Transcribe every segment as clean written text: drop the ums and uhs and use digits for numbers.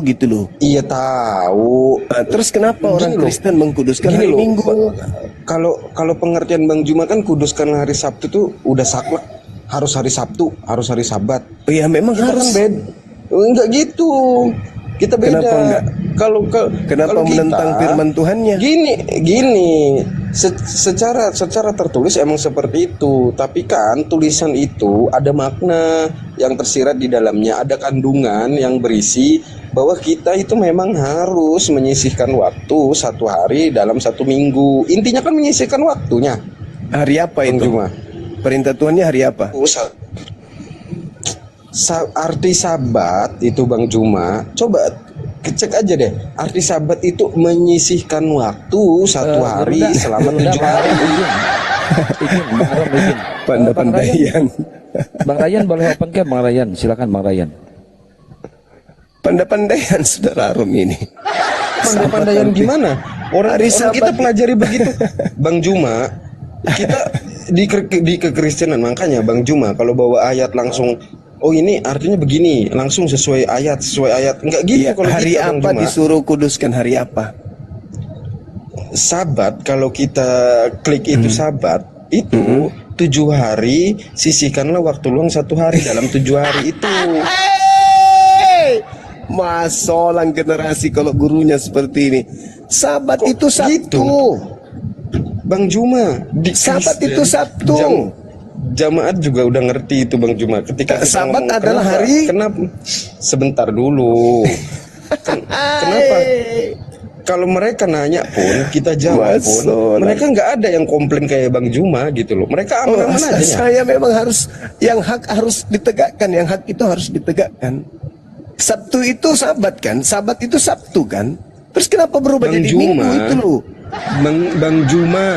gitu loh. Iya tahu. Nah, terus kenapa orang Gini loh, Kristen mengkuduskan gini hari loh. Minggu? Kalau kalau pengertian Bang Juma kan kuduskan hari Sabtu tuh udah saklek, harus hari Sabtu, harus hari Sabat. Oh ya memang Kita kan harus. beda. Enggak gitu. Kita beda. Kenapa enggak? Kalau Kenapa kalau kita menentang firman Tuhannya? gini, secara tertulis emang seperti itu. Tapi kan tulisan itu ada makna yang tersirat di dalamnya, ada kandungan yang berisi bahwa kita itu memang harus menyisihkan waktu satu hari dalam satu minggu. Intinya kan menyisihkan waktunya. Hari apa Bang itu? Juma. Perintah Tuhannya hari apa? Arti sabat itu Bang Juma, coba cek aja deh. Arti sabat itu menyisihkan waktu satu hari selama 7 hari. Izin, Bang Aram, izin. Pandai-pandaian. Bang Ryan boleh open cam, Bang Ryan. Silakan Bang Ryan. Pandai-pandaian saudara Arum ini. Pandai-pandaian gimana? Orang Sabat kita pelajari begitu. Bang Juma, kita di kekristenan makanya Bang Juma kalau bawa ayat langsung, oh ini artinya begini, langsung sesuai ayat. Enggak gitu Iya, kalau hari kita, Bang apa Juma. disuruh kuduskan hari apa? Sabat, kalau kita klik itu sabat itu 7 hari, sisihkanlah waktu luang 1 hari dalam 7 hari itu. Masolang generasi kalau gurunya seperti ini. Sabat Kok itu Sabtu. gitu? Bang Juma, di Sabat Kristen, itu Sabtu. Jamaat juga udah ngerti itu Bang Juma. Ketika kita Sabat ngomong, adalah hari. Kenapa? Sebentar dulu. Kenapa? Kalau mereka nanya pun, kita jawab pun, Masolang. mereka nggak ada yang komplain kayak Bang Juma gitu loh. Mereka aman-aman aja. Saya memang harus, yang hak harus ditegakkan, yang hak itu harus ditegakkan. Sabtu itu Sabat kan, Sabat itu Sabtu kan. Terus kenapa berubah Bang jadi Juma, Minggu itu loh? Bang Juma,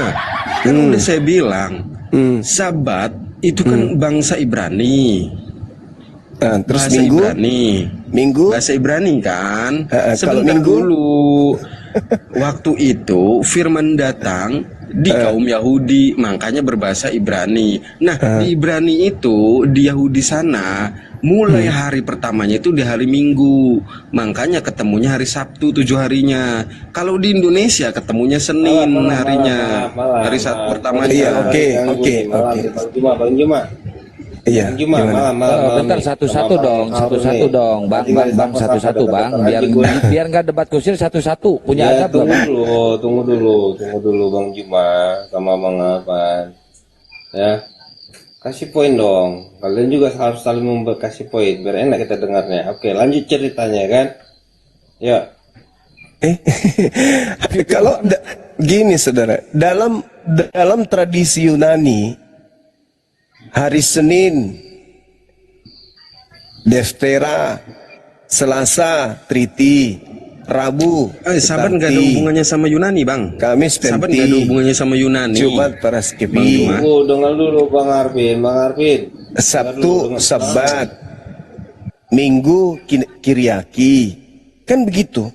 kan udah saya bilang, Sabat itu kan bangsa Ibrani. Nah, terus Bahasa Minggu, Ibrani. Minggu, Bahasa Ibrani kan. kalau Sebentar Minggu? dulu. Waktu itu firman datang di kaum Yahudi, makanya berbahasa Ibrani. Nah, di Ibrani itu, di Yahudi sana, mulai hari pertamanya itu di hari Minggu. Makanya ketemunya hari Sabtu 7 harinya. Kalau di Indonesia ketemunya Senin harinya. Hari Sabtu pertamanya. Iya, oke. Bang Juma. Iya, Bang Juma, gimana? malam. Bentar, satu-satu dong, satu-satu dong, Bang, satu-satu Bang, biar nggak debat kusir, satu-satu. Punya Ya, adab loh, Bang. tunggu dulu Bang Juma sama Bang Afan. Ya. Kasih poin dong. Kalian juga harus saling kasih poin biar enak kita dengarnya. Oke, lanjut ceritanya kan. Ya. Kalau gini saudara, dalam tradisi Yunani, hari Senin Deftera, Selasa Triti, Rabu Sabat nggak ada Tarti, hubungannya sama Yunani, Bang. Kamis Sabat Penti, nggak ada hubungannya sama Yunani. Jumat Bang Paraskepi, Juma. Dengar dulu Bang Arvin. Sabtu Sabat, Minggu Kiriaki. Kan begitu.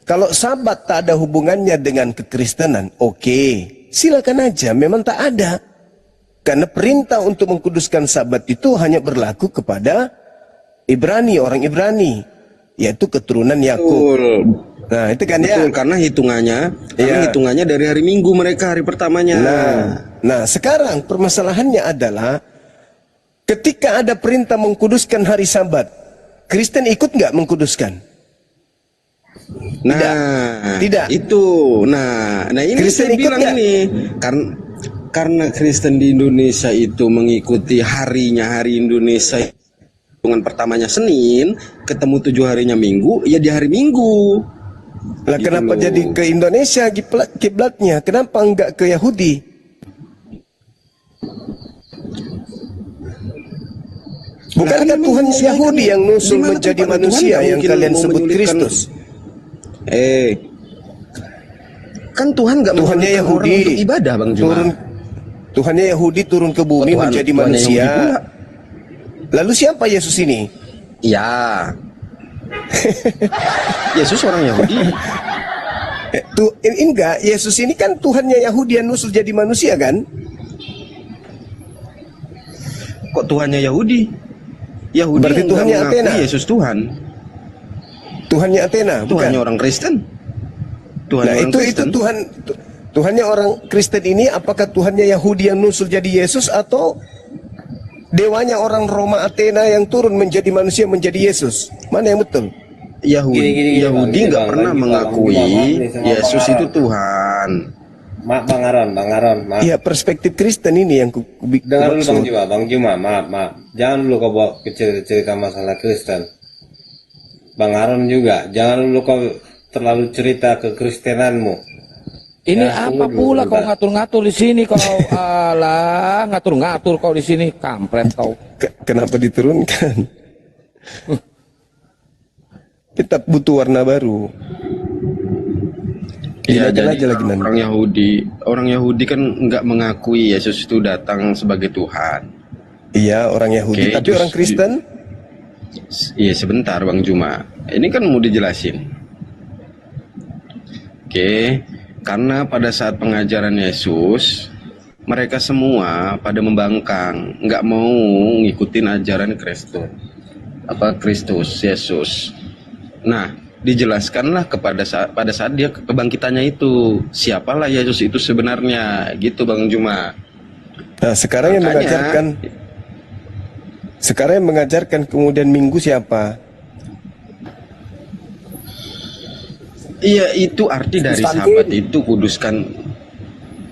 Kalau Sabat tak ada hubungannya dengan kekristenan, oke, silakan aja, memang tak ada. Karena perintah untuk mengkuduskan Sabat itu hanya berlaku kepada Ibrani, orang Ibrani, yaitu keturunan Yakub. Nah, itu kan Betul, ya. karena Iya. hitungannya dari hari Minggu mereka hari pertamanya. Nah, sekarang permasalahannya adalah ketika ada perintah mengkuduskan hari Sabat, Kristen ikut nggak mengkuduskan? Nah, Tidak. Itu. Nah ini Kristen saya ikut bilang nggak? ini karena Kristen di Indonesia itu mengikuti hari Indonesia, hitungan pertamanya Senin, ketemu 7 harinya Minggu, ya di hari Minggu. Lah Gitu kenapa loh. jadi ke Indonesia kiblatnya? Kenapa enggak ke Yahudi? Bukankah Tuhan Yahudi yang nusul Gimana menjadi tuh, Pak? manusia Tuhan nggak yang mungkin kalian mau sebut menyulitkan- Kristus? Kan Tuhan nggak Tuhannya menyulitkan Yahudi orang untuk ibadah, Bang Juma. Tuhannya Yahudi turun ke bumi menjadi Tuhannya manusia. Yahudi pula. Lalu siapa Yesus ini? Ya. Yesus orang Yahudi. Enggak, Yesus ini kan Tuhannya Yahudi yang nusul jadi manusia kan? Kok Tuhannya Yahudi? Yahudi Berarti yang Tuhannya nggak mengakui Athena. Yesus Tuhan. Tuhannya Athena, bukan? Tuhannya orang Kristen. Tuhan Nah, orang itu Kristen. Tuhannya orang Kristen ini apakah Tuhannya Yahudi yang nusul jadi Yesus atau dewanya orang Roma Athena yang turun menjadi manusia menjadi Yesus? Mana yang betul? Yahudi Bang, nggak Bang, pernah Bang, mengakui Bang, maaf nih sama Yesus Bang itu Aron. Tuhan. Maaf Bang Aron, maaf. Iya, perspektif Kristen ini yang Dengar dulu maksud. Bang Juma, maaf. Jangan dulu kau bawa ke cerita masalah Kristen. Bang Aron juga, jangan dulu kau terlalu cerita ke Kristenanmu. Ini Ya, apa tunggu dulu pula kau sebentar. ngatur-ngatur di sini kau? Alah, ngatur-ngatur kau di sini, kampret kau. Kenapa diturunkan? Kita butuh warna baru. Iya, Dinaikkan jadi aja lagi nanti. orang Yahudi kan nggak mengakui Yesus itu datang sebagai Tuhan. Iya, orang Yahudi, Oke, tapi terus orang Kristen Iya sebentar Bang Juma, ini kan mau dijelasin. Oke, karena pada saat pengajaran Yesus, mereka semua pada membangkang, nggak mau ngikutin ajaran Kristus, Yesus. Nah, dijelaskanlah pada saat dia kebangkitannya itu, siapalah Yesus itu sebenarnya, gitu Bang Juma. Nah, sekarang yang Makanya- mengajarkan kemudian Minggu siapa? Iya, itu arti dari sahabat itu,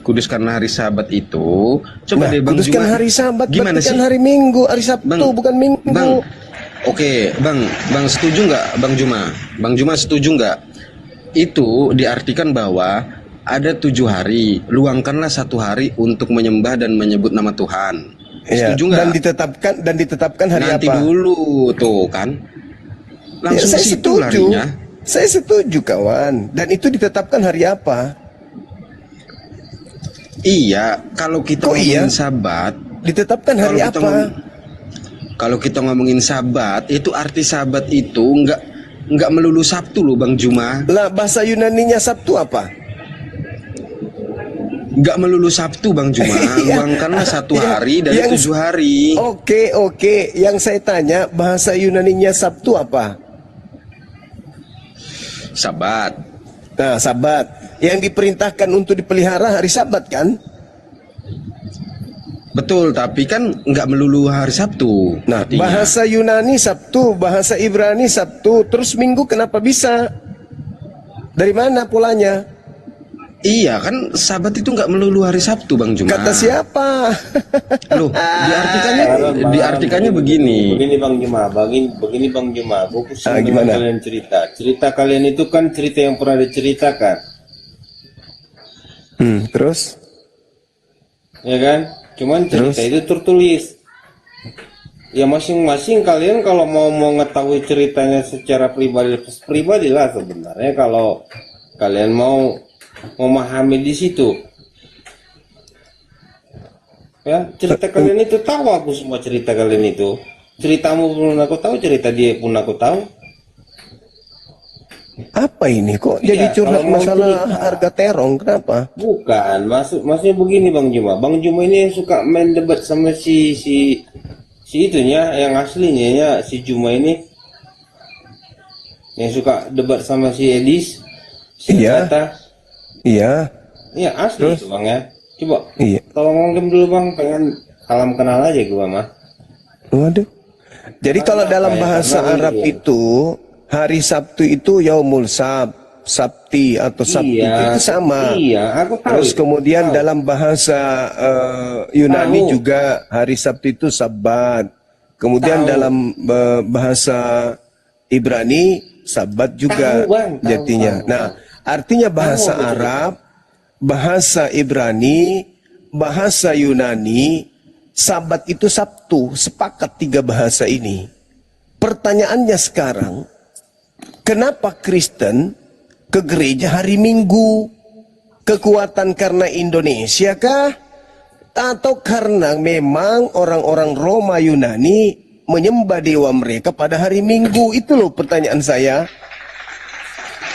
kuduskan hari Sabat itu. Coba Nah, deh Bang kuduskan Juma, hari Sabat, gimana berarti sih? kan hari Minggu, hari Sabtu, Bang, bukan Minggu. Bang, oke, Bang setuju nggak, Bang Juma? Bang Juma setuju nggak? Itu diartikan bahwa ada 7 hari, luangkanlah 1 hari untuk menyembah dan menyebut nama Tuhan. Iya, Setuju nggak? dan ditetapkan hari Nanti apa? dulu tuh kan, Ya, langsung saya ke situ setuju. larinya. Saya setuju kawan. Dan itu ditetapkan hari apa? Iya, kalau kita Kok ngomongin iya? Sabat, Ditetapkan hari Kalau kita apa? kalau kita ngomongin Sabat, itu arti Sabat itu nggak melulu Sabtu loh Bang Juma. Lah, bahasa Yunaninya Sabtu apa? Nggak melulu Sabtu Bang Juma. Iya. Luangkanlah 1 Iya, hari dari yang- 7 hari. Oke. Yang saya tanya, bahasa Yunaninya Sabtu apa? Sabat. Nah, Sabat. Yang diperintahkan untuk dipelihara hari Sabat kan? Betul, tapi kan nggak melulu hari Sabtu. Nah, artinya. bahasa Yunani Sabtu, bahasa Ibrani Sabtu, terus Minggu kenapa bisa? Dari mana polanya? Iya kan Sabat itu nggak melulu hari Sabtu Bang Juma. Kata siapa? Loh, diartikannya begini. Begini Bang Juma, begini Bang Juma, gue pusing dengan Gimana? kalian cerita. Cerita kalian itu kan cerita yang pernah diceritakan, Terus? ya kan? Cuman cerita Terus? itu tertulis. Ya masing-masing kalian kalau mau mengetahui ceritanya secara pribadi lah sebenarnya kalau kalian mau memahami di situ. Ya, cerita kalian itu tahu, aku semua cerita kalian itu. Ceritamu pun aku tahu, cerita dia pun aku tahu. Apa ini kok Iya, jadi curhat kalau mau masalah cerita. harga terong? Kenapa? Bukan, maksudnya begini Bang Juma. Bang Juma ini yang suka main debat sama si itunya, yang aslinya ya, si Juma ini. Yang suka debat sama si Edis, si Iya. Agatha. Iya. Iya, asli itu Bang ya. Coba, Iya. tolong ngomong dulu Bang, pengen salam kenal aja gua mah. Waduh. Jadi kalau dalam ya? bahasa Karena Arab ini. itu hari Sabtu itu Yaumul Sabti atau Sabtu itu sama. Iya, aku tahu. Terus itu. kemudian Tahu. dalam bahasa Yunani Tahu. juga hari Sabtu itu Sabat. Kemudian Tahu. dalam bahasa Ibrani Sabat juga Tahu, Bang. Tahu, jadinya. tahu, Nah, tahu. artinya bahasa Tahu, betul. Arab, bahasa Ibrani, bahasa Yunani, Sabat itu Sabtu, sepakat 3 bahasa ini. Pertanyaannya sekarang, kenapa Kristen ke gereja hari Minggu? Kekuatan karena Indonesia kah? Atau karena memang orang-orang Roma Yunani menyembah dewa mereka pada hari Minggu? Itu loh pertanyaan saya.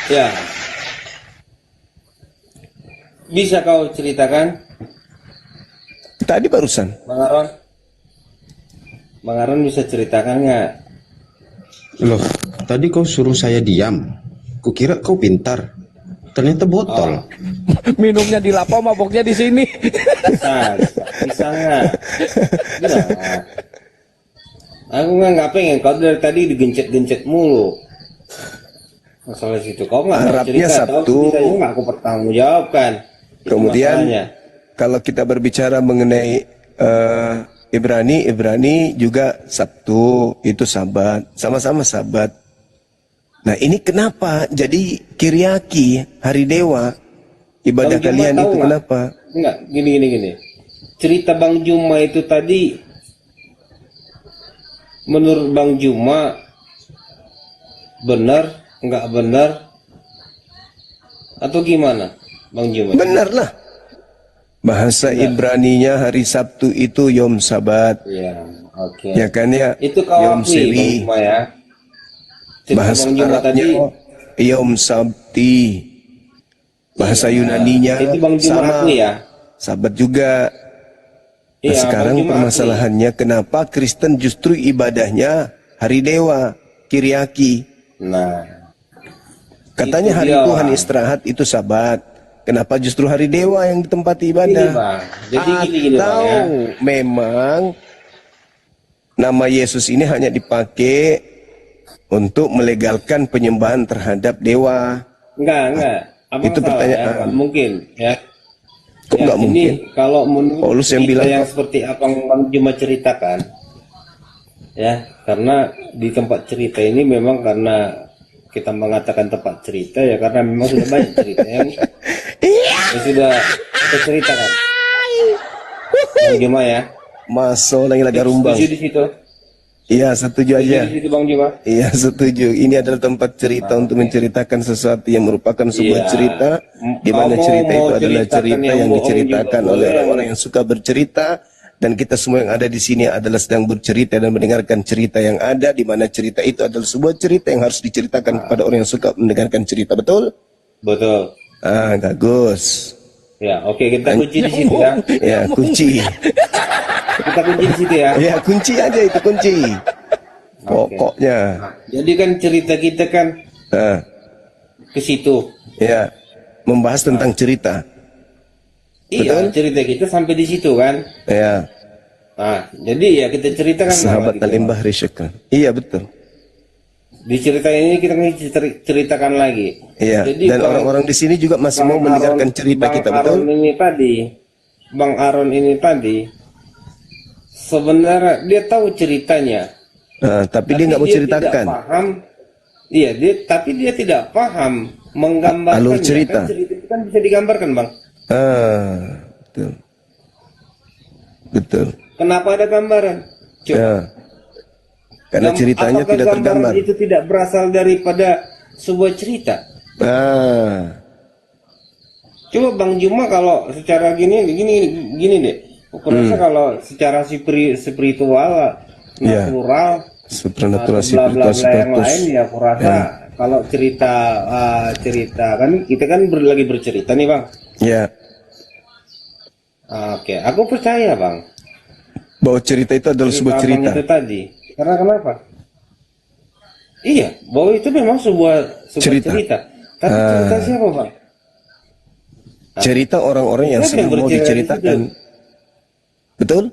Ya. Bisa kau ceritakan, Tadi barusan. Bang Aron? Bang Aron bisa ceritakan nggak? Loh, tadi kau suruh saya diam. Kukira kau pintar. Ternyata botol. Minumnya di lapo, maboknya di sini. Bisa nggak? Bisa nggak? Aku nggak pengen. Kau dari tadi digencet-gencet mulu. Masalah situ. Kau nggak mau Arabnya cerita. Sabtu. Tahu nggak aku pertanggungjawabkan. Itu Kemudian masalahnya. kalau kita berbicara mengenai Ibrani juga Sabtu, itu Sabat, sama-sama Sabat. Nah ini kenapa jadi Kiryaki, hari dewa, ibadah Bang Juma kalian tahu itu nggak? kenapa? Enggak, gini. Cerita Bang Juma itu tadi, menurut Bang Juma, benar, nggak benar, atau gimana, Bang Juma? Benar lah. Bahasa Ibraninya hari Sabtu itu Yom Sabat. Ya, oke. Ya kan ya? Itu kau Yom akui, Bang Seri. Juma ya. Cerita Bahasa Bang Juma tadi, Arabnya Yom Sabti. Bahasa Yunaninya itu Bang Juma sama. akui ya. Sabat juga. Nah, Iya, sekarang Bang Juma permasalahannya kenapa Kristen justru ibadahnya hari dewa, Kiryaki. Nah, Katanya itu hari dia, Tuhan Bang. istirahat itu Sabat. Kenapa justru hari dewa yang ditempati Gini, ibadah? Bang. Jadi gini, Bang Atau ya. memang nama Yesus ini hanya dipakai untuk melegalkan penyembahan terhadap dewa? Enggak. Abang Itu salah, pertanyaan. ya. Mungkin, ya. Kok nggak ini mungkin? kalau menurut Paulus yang cerita bilang yang kok. seperti apa yang Bang Juma ceritakan, ya, karena di tempat cerita ini memang karena kita mengatakan tempat cerita ya karena memang sudah banyak cerita yang sudah kita ceritakan. Bang Juma ya, Masuk lagi rumbang. setuju di situ. Iya, setuju Setuju aja. di situ Bang Juma. Iya, setuju. Ini adalah tempat cerita untuk menceritakan sesuatu yang merupakan sebuah Iya. cerita, di mana Mau- cerita mau itu adalah ceritakan cerita yang yang bohong diceritakan juga oleh boleh. orang-orang yang suka bercerita, dan kita semua yang ada di sini adalah sedang bercerita dan mendengarkan cerita yang ada, di mana cerita itu adalah sebuah cerita yang harus diceritakan kepada orang yang suka mendengarkan cerita. Betul? Betul. Ah, bagus. Ya, oke kita kunci di situ ya. Ya, kunci. Kita kunci di situ ya. Ya, kunci aja itu kunci. Pokoknya. Jadi kan cerita kita kan Ah, ke situ. ya, membahas tentang cerita. Iya, cerita kita sampai di situ kan. Ya, Nah, jadi ya kita ceritakan sahabat lagi. Alimbah Risyukran. Iya, betul. Di cerita ini kita ceritakan lagi. Iya, Jadi dan orang-orang di sini juga masih mau mendengarkan cerita kita, betul? Bang Aaron ini tadi, sebenarnya dia tahu ceritanya. Tapi dia nggak mau ceritakan. Tidak paham. Iya, tapi dia tidak paham menggambarkan. Alur cerita. Kan cerita itu kan bisa digambarkan, Bang. Betul. Betul. Kenapa ada gambaran? Coba. Ya. Karena ceritanya Apakah tidak gambaran tergambar. itu tidak berasal daripada sebuah cerita? Coba Bang Juma kalau secara gini deh. Aku rasa kalau secara spiritual, Ya. natural, Supranatural, atau bla bla spiritual, bla yang lain spiritus. ya aku rasa kalau cerita kan kita kan lagi bercerita nih Bang. Ya. Oke, aku percaya Bang. Bahwa cerita itu adalah sebuah Abang cerita. itu tadi. Karena kenapa? Iya, bahwa itu memang sebuah Cerita. cerita. Tapi cerita siapa Bang? Cerita orang-orang yang Siapa yang sedang mau bercerita di diceritakan. situ? Betul?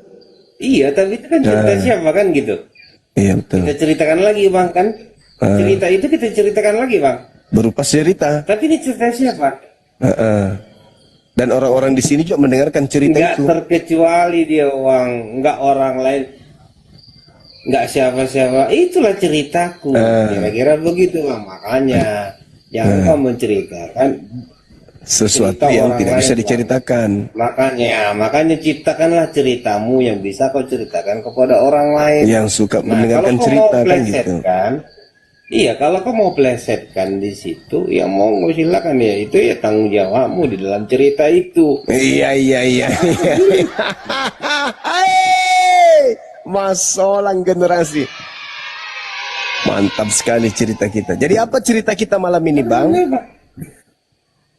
Iya, tapi itu kan cerita siapa kan gitu. Iya, betul. Kita ceritakan lagi Bang kan. Cerita itu kita ceritakan lagi Bang. Berupa cerita. Tapi ini cerita siapa? Dan orang-orang di sini juga mendengarkan cerita Enggak itu. terkecuali dia uang, enggak orang lain, enggak siapa-siapa. Itulah ceritaku. Kira-kira begitu Bang. Makanya jangan kau menceritakan Sesuatu cerita yang orang tidak lain, bisa Bang. Diceritakan. Makanya ciptakanlah ceritamu yang bisa kau ceritakan kepada orang lain. Yang suka Nah, mendengarkan kalau kau cerita mau kan gitu. plesetkan, iya kalau kau mau plesetkan di situ, ya monggo silakan ya. Itu ya tanggung jawabmu di dalam cerita itu. Iya. Hai, masolang generasi. Mantap sekali cerita kita. Jadi apa cerita kita malam ini, Bang?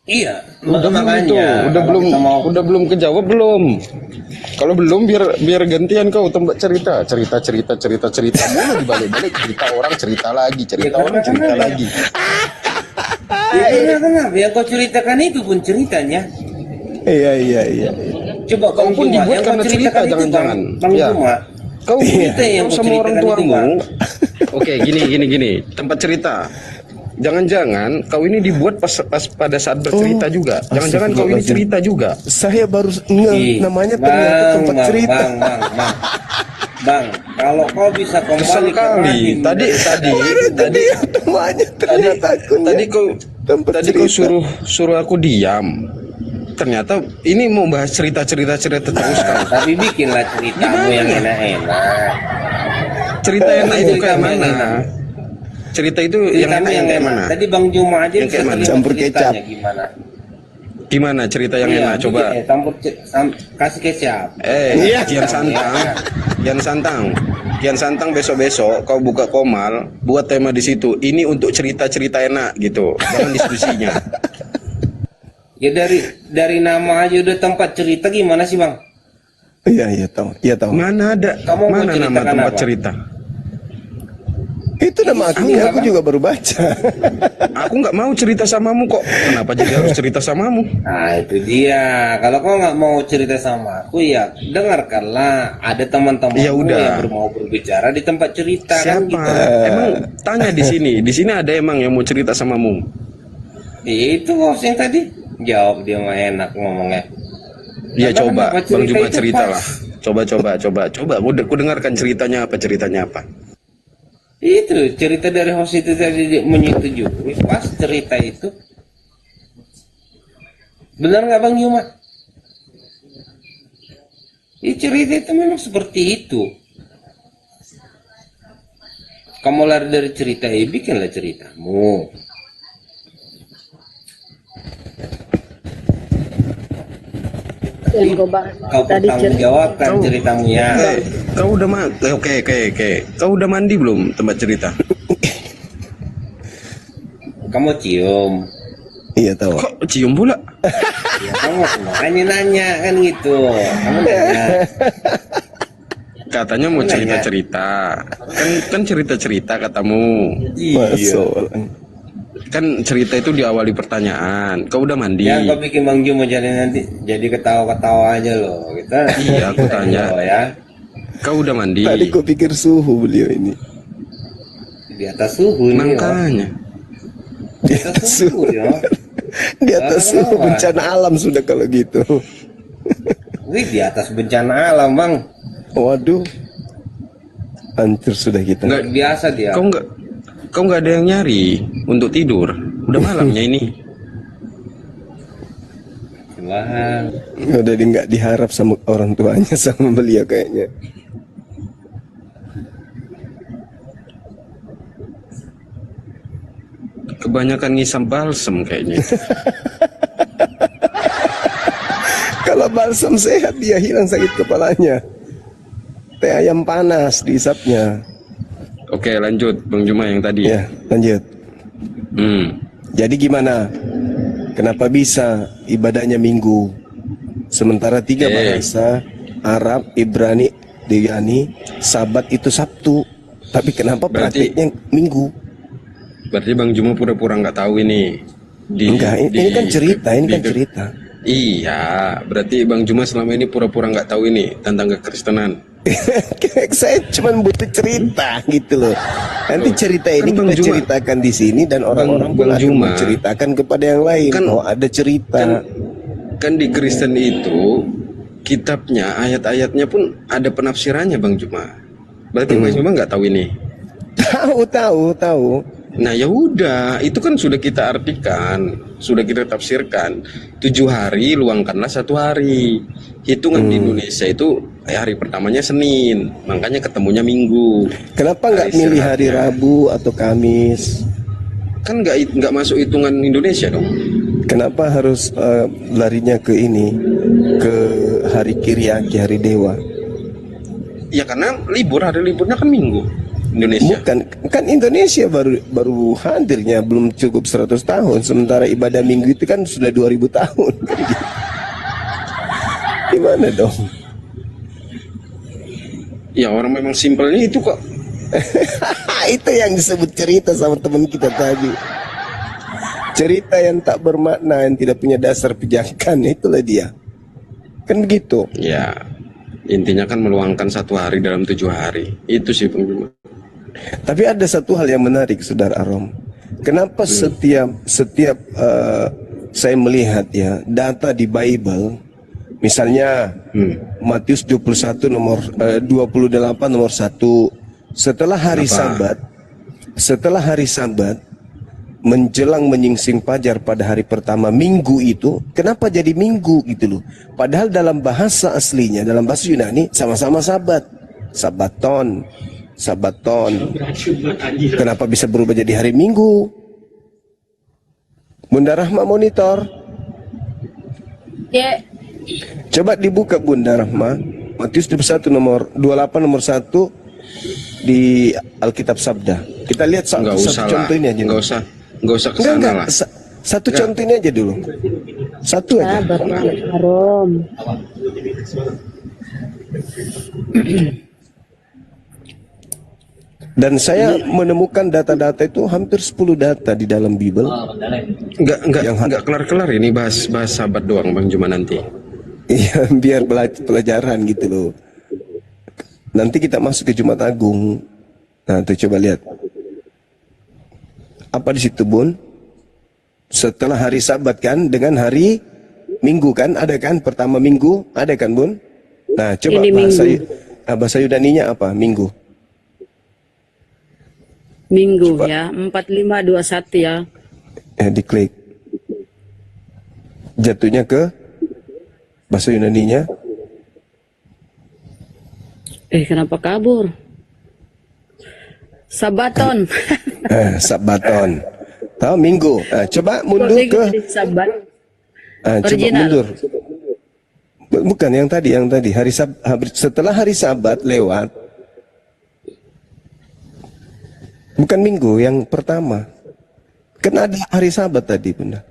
Iya, Udah belum itu, makanya udah belum kejawab belum? Kalau belum biar gantian kau tembak cerita mulu dibalik-balik cerita orang cerita lagi. Ya, kenapa? Yang kau ceritakan itu pun ceritanya. Iya. Coba Kau Bang pun Juma, dibuat yang kau karena cerita ceritakan itu jangan-jangan. Bang Ya. Juma. Kau Cerita yang kau sama orang ceritakan itu, tuamu. Bang. Oke, gini. Tempat cerita. Jangan-jangan kau ini dibuat pas pada saat bercerita juga. Jangan-jangan kau ini cerita juga. Saya baru Ih, namanya ternyata Bang, tempat Bang, cerita. Bang, kalau kau bisa Kesel kembali ke kali. rahim Tadi Namanya ternyata akunnya tempat tadi kau cerita. suruh aku diam. Ternyata ini mau bahas cerita terus kan. Tapi bikinlah ceritamu yang enak-enak. Cerita enak itu kayak Ceritamu yang mana? enak. Cerita itu yang Ceritamu enak yang kayak mana? Tadi Bang Juma aja Yang bisa kayak mana? terima Campur ceritanya kecap. gimana. Gimana cerita yang Iya, enak? Coba. kasih kecap. Iya. Kian Santang besok kau buka Komal, buat tema di situ. Ini untuk cerita-cerita enak gitu. Jangan diskusinya. Ya dari nama aja udah tempat cerita gimana sih Bang? Iya tahu. Mana ada? Kamu mau Mana nama ceritakan tempat apa? cerita? Itu nama akunnya, aku juga baru baca. Aku nggak mau cerita samamu kok. Kenapa jadi harus cerita samamu? Nah itu dia. Kalau kau nggak mau cerita sama aku ya dengarkanlah. Ada teman-teman Ya udah. yang mau berbicara di tempat cerita kan Siapa? gitu. Emang tanya di sini. Di sini ada emang yang mau cerita samamu? Itu host yang tadi jawab dia mah enak ngomongnya. Ya Karena coba, kenapa Bang Juma itu cerita pas? lah. Coba. Aku dengarkan ceritanya apa? Itu cerita dari host itu tadi menyetujui pas cerita itu. Benar nggak Bang Juma? Cerita itu memang seperti itu. Kamu lari dari cerita, bikinlah ceritamu. Yang kau bahas Kau tadi bertanggung jawabkan Kau- ceritamu ya. Kau udah Oke. Kau udah mandi belum tempat cerita? Kamu cium. Iya tahu. Kok cium pula? Ya, kamu nanya kan gitu. Kamu nanya. Katanya mau cerita-cerita. Kan cerita-cerita katamu. Masuk. Kan cerita itu diawali pertanyaan. Kau udah mandi? Yang kau bikin Bang Jum jadi nanti jadi ketawa-ketawa aja loh. Kita. Iya, aku tanya. Ya. Kau udah mandi? Tadi kau pikir suhu beliau ini. Di atas suhu nih. Makanya. Di Di atas suhu ya. Di atas suhu Kenapa? bencana alam sudah kalau gitu. Wih, di atas bencana alam Bang. Waduh. Hancur sudah kita. Nggak, Biasa dia. Kau nggak ada yang nyari untuk tidur. Udah malamnya ini. Bang. Udah nggak diharap sama orang tuanya sama beliau kayaknya. Kebanyakan ngisam balsem kayaknya. Kalau balsam sehat dia hilang sakit kepalanya. Teh ayam panas dihisapnya. Oke, lanjut Bang Juma yang tadi. Ya, lanjut. Jadi gimana? Kenapa bisa ibadahnya Minggu? Sementara tiga bahasa Arab, Ibrani, Diyani, Sabat itu Sabtu. Tapi kenapa Berarti- praktiknya Minggu? Berarti Bang Juma pura-pura nggak tahu ini. Enggak, ini kan cerita, cerita. Iya, berarti Bang Juma selama ini pura-pura nggak tahu ini tentang kekristenan. Saya cuma butuh cerita gitu loh. Nanti cerita ini Kan Bang kita Juma- ceritakan di sini dan orang-orang pun Bang akan Juma- menceritakan kepada yang lain. Kan- Oh ada cerita. Kan di Kristen itu kitabnya, ayat-ayatnya pun ada penafsirannya Bang Juma. Berarti Bang Juma nggak tahu ini. Tahu. Nah ya udah, itu kan sudah kita artikan, sudah kita tafsirkan. 7 hari luangkanlah 1 hari. Hitungan di Indonesia itu hari pertamanya Senin, makanya ketemunya Minggu. Kenapa nggak Hari milih hari istirahatnya. Rabu atau Kamis? Kan nggak masuk hitungan Indonesia dong. Kenapa harus larinya ke ini, ke hari Kiriaki, hari Dewa? Ya karena libur, hari liburnya kan Minggu. Indonesia. Bukan, kan Indonesia baru hadirnya belum cukup 100 tahun, sementara ibadah minggu itu kan sudah 2000 tahun. Gimana dong? Ya orang memang simpelnya itu kok. Itu yang disebut cerita sama teman kita tadi. Cerita yang tak bermakna, yang tidak punya dasar pijakan, itulah dia. Kan begitu. Ya, intinya kan meluangkan 1 hari dalam 7 hari. Itu sih Bang Juma. Tapi ada satu hal yang menarik, Saudara Arom. Kenapa setiap saya melihat ya data di Bible, misalnya Matius 21 nomor 28 nomor 1, setelah hari Sabat menjelang menyingsing fajar pada hari pertama minggu itu, kenapa jadi minggu gitu loh? Padahal dalam bahasa aslinya, dalam bahasa Yunani sama-sama Sabat, Sabaton. Kenapa bisa berubah jadi hari Minggu? Bunda Rahma monitor. Ya. Coba dibuka Bunda Rahma, Matius 21 nomor 28 nomor 1 di Alkitab Sabda. Kita lihat satu contoh ini aja. Nggak usah kesana lah. Satu contoh ini aja dulu. Satu aja. Harom. Dan saya menemukan data-data itu hampir 10 data di dalam Bible. Enggak kelar-kelar ini bahas Sabat doang Bang Juma nanti. Iya, biar pelajaran gitu loh. Nanti kita masuk ke Jumat Agung. Nah, tuh coba lihat. Apa di situ, Bun? Setelah hari Sabat kan dengan hari Minggu kan? Ada kan? Pertama Minggu, ada kan, Bun? Nah, coba bahasa Yunaninya apa? Minggu. Minggu Coba. ya, 4521 ya. Diklik. Jatuhnya ke bahasa Yunaninya. Kenapa kabur? Sabaton. Sabaton. Tahu Minggu. Coba mundur ke Sabat. coba Original. mundur. Bukan yang tadi setelah hari Sabat lewat. Bukan Minggu yang pertama. Kan ada hari Sabat tadi, Bunda.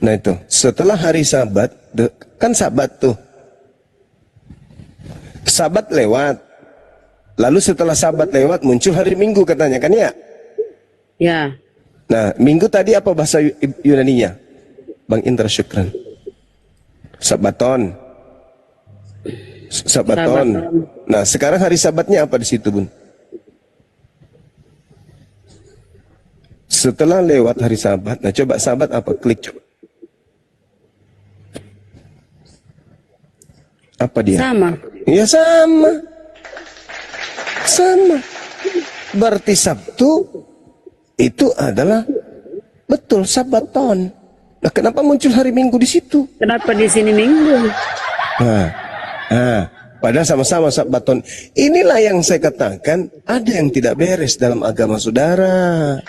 Nah itu, setelah hari Sabat, kan Sabat tuh. Sabat lewat. Lalu setelah Sabat lewat muncul hari Minggu katanya kan ya? Ya. Nah, Minggu tadi apa bahasa Yunaninya? Bang Indra Syukran. Sabaton. Sabaton. Nah, sekarang hari Sabatnya apa di situ, Bun? Setelah lewat hari Sabat, nah coba Sabat apa? Klik coba. Apa dia? Sama. Ya sama. Berarti Sabtu itu adalah betul Sabaton. Nah, kenapa muncul hari Minggu di situ? Kenapa di sini Minggu? Padahal sama-sama Sabaton. Inilah yang saya katakan, ada yang tidak beres dalam agama saudara.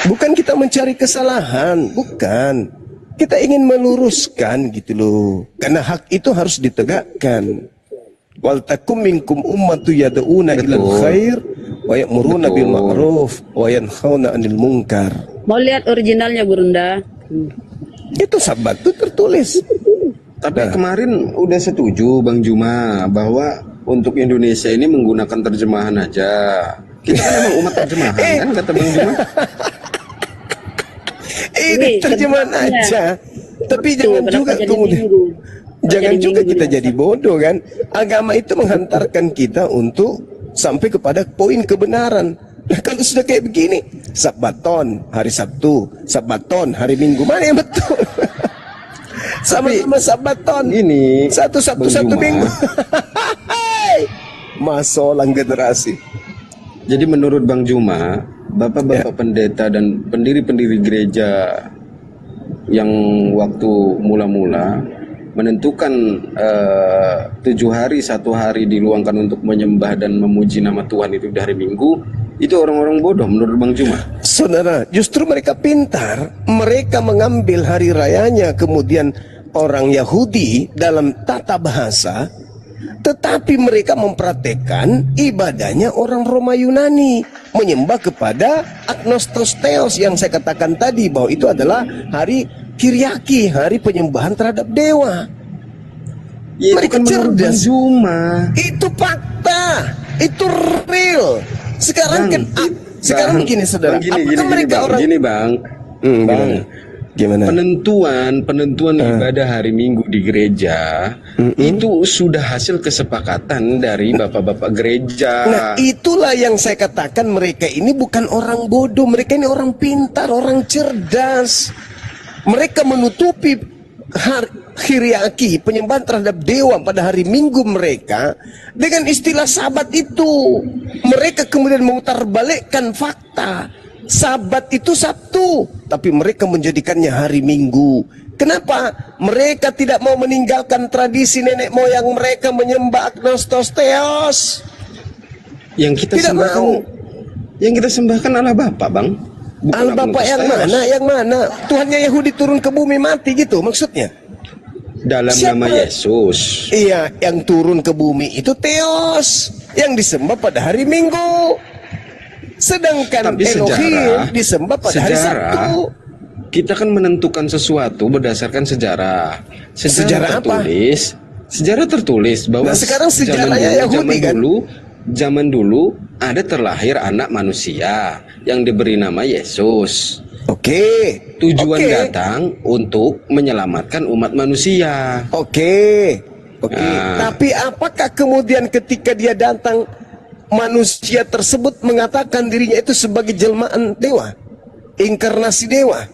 Bukan kita mencari kesalahan, bukan. Kita ingin meluruskan gitu loh. Karena hak itu harus ditegakkan. Wal takum minkum ummatu yad'una ilal khair wa ya'muruna bil ma'ruf wa yanhauna 'anil munkar. Mau lihat originalnya, Bunda? Itu Sabat itu tertulis. Tapi kemarin udah setuju Bang Juma bahwa untuk Indonesia ini menggunakan terjemahan aja. Kita kan emang umat terjemahan kan kata Bang Juma. Ini terjemahan aja. Tapi jangan juga kemudian jangan juga kita jadi bodoh kan. Agama itu menghantarkan kita untuk sampai kepada poin kebenaran. Nah, kalau sudah kayak begini, Sabaton hari Sabtu, Sabaton hari Minggu, mana yang betul? Sama-sama Sabaton. Ini satu Minggu. Masolang generasi. Jadi menurut Bang Juma, bapak-bapak pendeta dan pendiri-pendiri gereja yang waktu mula-mula menentukan 7 hari 1 hari diluangkan untuk menyembah dan memuji nama Tuhan itu di hari Minggu, itu orang-orang bodoh menurut Bang Juma. Saudara, justru mereka pintar. Mereka mengambil hari rayanya, kemudian orang Yahudi dalam tata bahasa tetapi mereka mempraktekkan ibadahnya orang Roma Yunani, menyembah kepada agnostos theos yang saya katakan tadi, bahwa itu adalah hari Kyriaki, hari penyembahan terhadap dewa. Ya, Mereka itu kan menurut Bang cerdas. Juma. Itu fakta, itu real. Sekarang Bang, sekarang begini saudara, apakah mereka Bang, orang gini Bang, Bang, gimana? penentuan ibadah hari Minggu di gereja itu sudah hasil kesepakatan dari bapak-bapak gereja. Nah, itulah yang saya katakan, mereka ini bukan orang bodoh, mereka ini orang pintar, orang cerdas. Mereka menutupi Kyriaki, penyembahan terhadap dewa pada hari Minggu mereka dengan istilah Sabat itu. Mereka kemudian memutarbalikkan fakta. Sabat itu Sabtu, tapi mereka menjadikannya hari Minggu. Kenapa? Mereka tidak mau meninggalkan tradisi nenek moyang mereka menyembah agnostos theos. Yang kita Tidak sembahkan, mau. yang kita sembahkan Allah Bapa, Bang. Bukan Al Bapa agnostos yang theos. mana? Yang mana? Tuhannya Yahudi turun ke bumi mati gitu maksudnya? Dalam Siapa? nama Yesus. Iya, yang turun ke bumi itu Theos, yang disembah pada hari Minggu. Sedangkan Tapi Elohim disembah pada hari Sabtu. Kita kan menentukan sesuatu berdasarkan sejarah. Sejarah apa? Sejarah tertulis bahwa Nah, sekarang sejarahnya Yahudi kan? Zaman dulu ada terlahir anak manusia yang diberi nama Yesus. Oke. Tujuan Oke. datang untuk menyelamatkan umat manusia. Oke. Oke. Nah. Tapi apakah kemudian ketika dia datang, manusia tersebut mengatakan dirinya itu sebagai jelmaan dewa, inkarnasi dewa?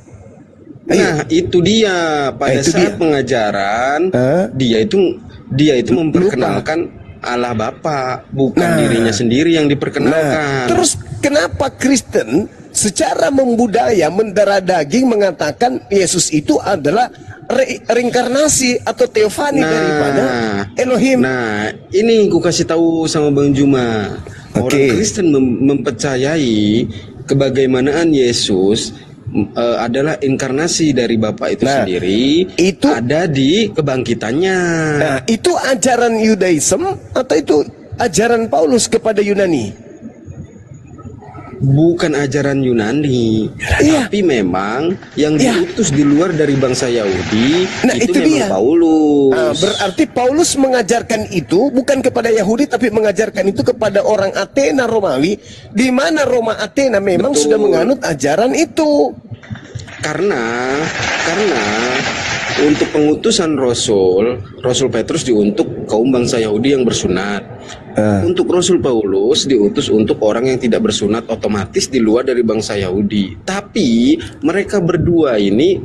Ayo. Nah, itu dia pada itu saat dia. pengajaran Hah? dia itu memperkenalkan Allah Bapa, bukan Nah. dirinya sendiri yang Nah, diperkenalkan. terus kenapa Kristen secara membudaya, mendarah daging mengatakan Yesus itu adalah reinkarnasi atau teofani daripada Elohim? Nah, ini ku kasih tahu sama Bang Juma. Orang Oke. Kristen mempercayai kebagaimanaan Yesus adalah inkarnasi dari Bapa itu Nah, sendiri, itu- ada di kebangkitannya. Nah, itu ajaran Yudaism atau itu ajaran Paulus kepada Yunani? Bukan ajaran Yunani, Iya. tapi memang yang Iya. diutus di luar dari bangsa Yahudi Nah, itu itu memang dia. Paulus. Berarti Paulus mengajarkan itu bukan kepada Yahudi, tapi mengajarkan itu kepada orang Athena Romawi, di mana Roma Athena memang Betul. sudah menganut ajaran itu. Karena untuk pengutusan Rasul Petrus diuntuk kaum bangsa Yahudi yang bersunat. Untuk Rasul Paulus diutus untuk orang yang tidak bersunat, otomatis di luar dari bangsa Yahudi. Tapi mereka berdua ini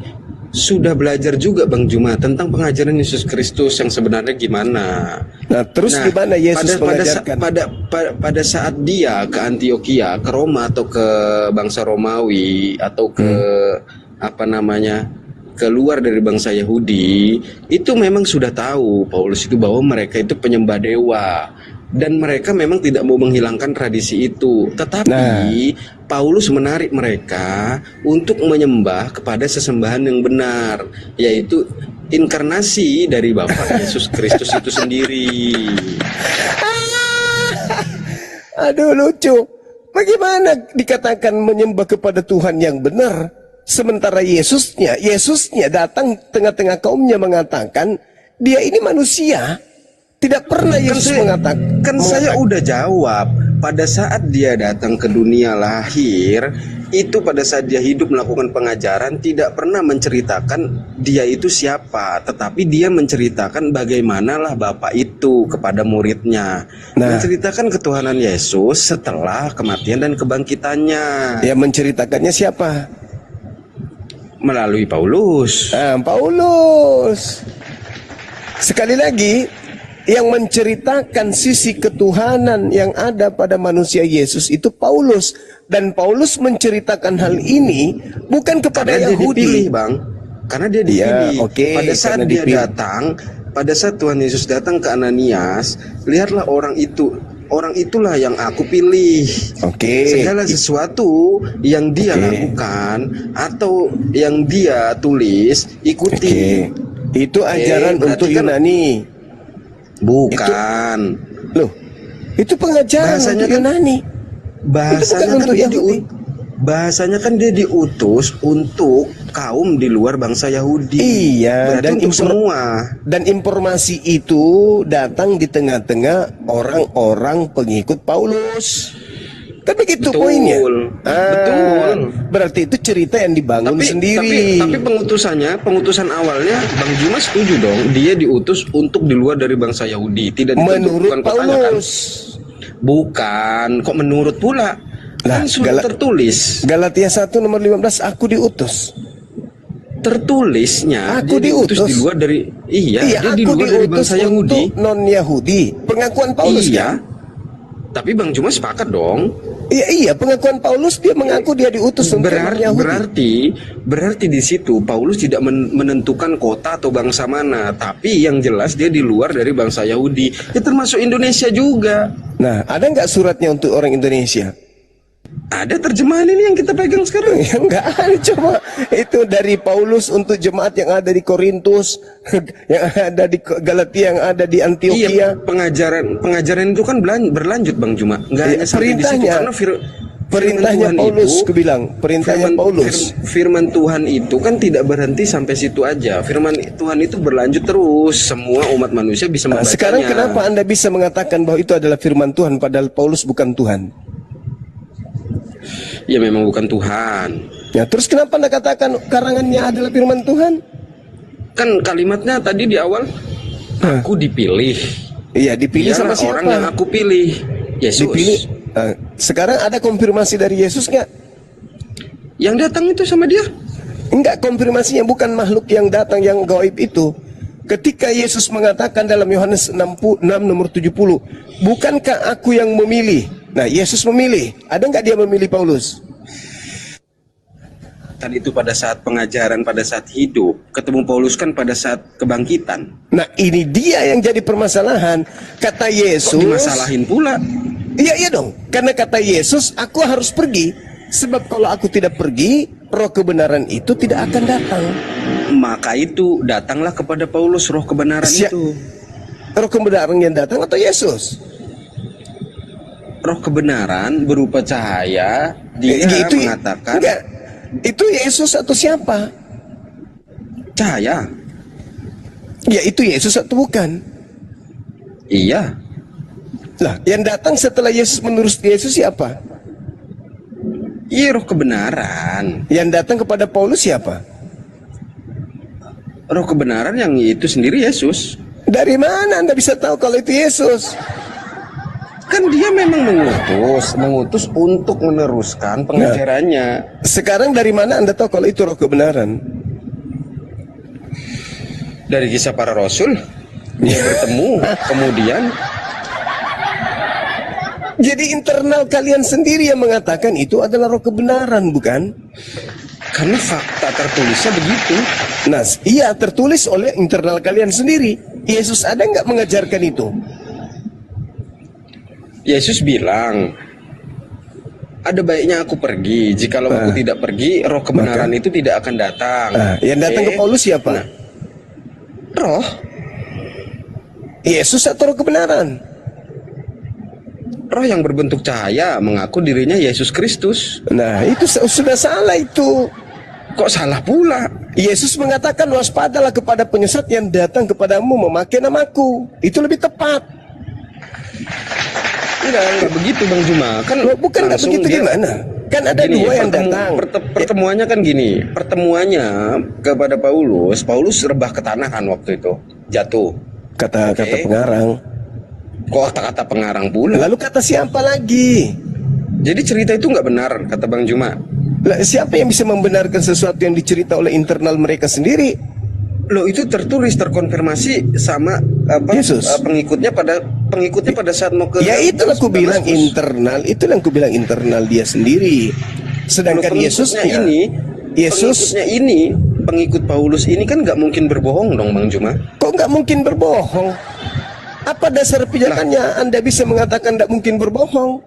sudah belajar juga Bang Juma tentang pengajaran Yesus Kristus yang sebenarnya gimana. Nah, terus gimana Yesus mengajarkan? Pada saat dia ke Antioquia, ke Roma atau ke bangsa Romawi atau ke keluar dari bangsa Yahudi, itu memang sudah tahu Paulus itu bahwa mereka itu penyembah dewa dan mereka memang tidak mau menghilangkan tradisi itu. Tetapi Paulus menarik mereka untuk menyembah kepada sesembahan yang benar, yaitu inkarnasi dari Bapa Yesus Kristus itu sendiri. Aduh, lucu. Bagaimana dikatakan menyembah kepada Tuhan yang benar, sementara Yesusnya datang tengah-tengah kaumnya mengatakan dia ini manusia. Tidak pernah Yesus mengatakan. Saya udah jawab. Pada saat dia datang ke dunia lahir, itu pada saat dia hidup melakukan pengajaran, tidak pernah menceritakan dia itu siapa, tetapi dia menceritakan bagaimanalah Bapa itu kepada muridnya. Menceritakan ketuhanan Yesus setelah kematian dan kebangkitannya. Ya, menceritakannya siapa? Melalui Paulus. Paulus. Sekali lagi, yang menceritakan sisi ketuhanan yang ada pada manusia Yesus itu Paulus, dan Paulus menceritakan hal ini bukan kepada Karena Yahudi. dia dipilih, Bang. Karena dia dipilih. Pada saat karena dia dipilih. datang, pada saat Tuhan Yesus datang ke Ananias, lihatlah orang itulah yang aku pilih. Segala sesuatu yang dia lakukan atau yang dia tulis, ikuti. Itu ajaran untuk berarti kan Yunani. Bukan. Loh, itu pengajaran Bahasanya untuk kan- Yunani. Bahasanya untuk Yahudi. Bahasanya kan dia diutus untuk kaum di luar bangsa Yahudi. Iya, Berarti dan untuk semua. Dan informasi itu datang di tengah-tengah orang-orang pengikut Paulus. Kan begitu Betul, poinnya. betul. Berarti itu cerita yang dibangun sendiri. Tapi pengutusan awalnya Bang Juma setuju dong, dia diutus untuk di luar dari bangsa Yahudi, tidak Menurut ditentukan kotanya kan? Paulus. Bukan, kok menurut pula? Lah, Kan sudah tertulis. Galatia 1 nomor 15, aku diutus. Tertulisnya Aku dia diutus diutus. di luar dari dia di aku luar dari diutus bangsa Yahudi. untuk non-Yahudi. Pengakuan Paulus Iya. kan? Tapi Bang Juma sepakat dong. Iya, pengakuan Paulus dia mengaku dia diutus untuk non-Yahudi. Berarti di situ Paulus tidak menentukan kota atau bangsa mana, tapi yang jelas dia di luar dari bangsa Yahudi. Ya termasuk Indonesia juga. Nah, ada nggak suratnya untuk orang Indonesia? Ada terjemahan ini yang kita pegang sekarang. Ya enggak ada, coba itu dari Paulus untuk jemaat yang ada di Korintus, yang ada di Galatia, yang ada di Antioquia. Iya, pengajaran itu kan berlanjut Bang Juma. Enggak Iya, hanya sampai di situ karena perintahnya firman Tuhan Paulus, itu, kubilang perintahnya Paulus. Firman Tuhan itu kan tidak berhenti sampai situ aja. Firman Tuhan itu berlanjut terus. Semua umat manusia bisa Nah, membacanya. sekarang kenapa Anda bisa mengatakan bahwa itu adalah firman Tuhan padahal Paulus bukan Tuhan? Ya memang bukan Tuhan. Ya, terus kenapa Anda katakan karangannya adalah firman Tuhan? Kan kalimatnya tadi di awal, aku dipilih. Iya, dipilih Dialah sama siapa? orang yang aku pilih, Yesus. Dipilih. Sekarang ada konfirmasi dari Yesus nggak? Yang datang itu sama dia. Enggak, konfirmasinya bukan makhluk yang datang yang gaib itu. Ketika Yesus mengatakan dalam Yohanes 6 nomor 70, bukankah aku yang memilih? Nah, Yesus memilih. Ada nggak dia memilih Paulus? Tadi itu pada saat pengajaran, pada saat hidup. Ketemu Paulus kan pada saat kebangkitan. Nah, ini dia yang jadi permasalahan. Kata Kok Yesus, dimasalahin pula? iya dong. Karena kata Yesus, aku harus pergi. Sebab kalau aku tidak pergi, roh kebenaran itu tidak akan datang. Maka itu datanglah kepada Paulus roh kebenaran itu. Roh kebenaran yang datang atau Yesus? Roh kebenaran berupa cahaya. Dia Itu mengatakan enggak. Itu Yesus atau siapa? cahaya. Ya, itu Yesus atau bukan? Iya. Lah, yang datang setelah Yesus menurut Yesus siapa? Iya, roh kebenaran. Yang datang kepada Paulus siapa? Roh kebenaran yang itu sendiri Yesus. Dari mana Anda bisa tahu kalau itu Yesus? Kan dia memang mengutus untuk meneruskan pengajarannya. Sekarang dari mana Anda tahu kalau itu roh kebenaran? Dari kisah para rasul, dia bertemu, kemudian Jadi internal kalian sendiri yang mengatakan itu adalah roh kebenaran, bukan? karena fakta tertulisnya begitu. Nah, iya tertulis oleh internal kalian sendiri. Yesus ada nggak mengajarkan itu? Yesus bilang, ada baiknya aku pergi. Jikalau aku tidak pergi, roh kebenaran itu tidak akan datang. Yang datang ke Paulus siapa? Nah, roh Yesus atau roh kebenaran? roh yang berbentuk cahaya mengaku dirinya Yesus Kristus. Nah, itu sudah salah itu. Kok salah pula? Yesus mengatakan waspadalah kepada penyesat yang datang kepadamu memakai namaku. Itu lebih tepat. Enggak begitu Bang Juma. Kan Loh, bukan nggak langsung begitu dia- gimana? Kan ada Gini, dua yang datang. pertemuannya kan gini. Pertemuannya kepada Paulus rebah ke tanah kan waktu itu. Jatuh. Kata Oke. pengarang. Kok kata-kata pengarang pula? Lalu kata siapa lagi? Jadi cerita itu nggak benar kata Bang Juma. Lah, siapa yang bisa membenarkan sesuatu yang dicerita oleh internal mereka sendiri? Loh, itu tertulis, terkonfirmasi sama Yesus. pengikutnya pada saat mau ke Ya itulah aku bilang Damaskus. internal, itulah yang aku bilang internal dia sendiri. Sedangkan Loh, Yesusnya Yesus ini pengikut Paulus ini kan nggak mungkin berbohong dong Bang Juma. kok nggak mungkin berbohong? Apa dasar pijakannya Anda bisa mengatakan tidak mungkin berbohong?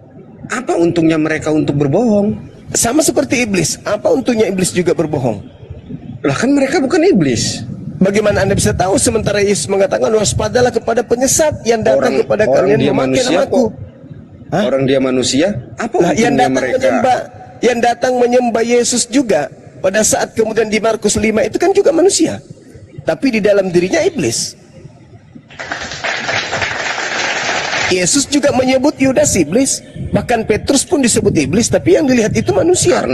Apa untungnya mereka untuk berbohong? Sama seperti iblis. Apa untungnya iblis juga berbohong? Lah kan mereka bukan iblis. Bagaimana Anda bisa tahu sementara Yesus mengatakan waspadalah kepada penyesat yang datang kepada kalian dia memakai manusia namaku. kok. Orang dia manusia? Apa Lah, hukumnya mereka? yang datang menyembah Yesus juga pada saat kemudian di Markus 5 itu kan juga manusia. Tapi di dalam dirinya iblis. Yesus juga menyebut Yudas iblis, bahkan Petrus pun disebut iblis, tapi yang dilihat itu manusia.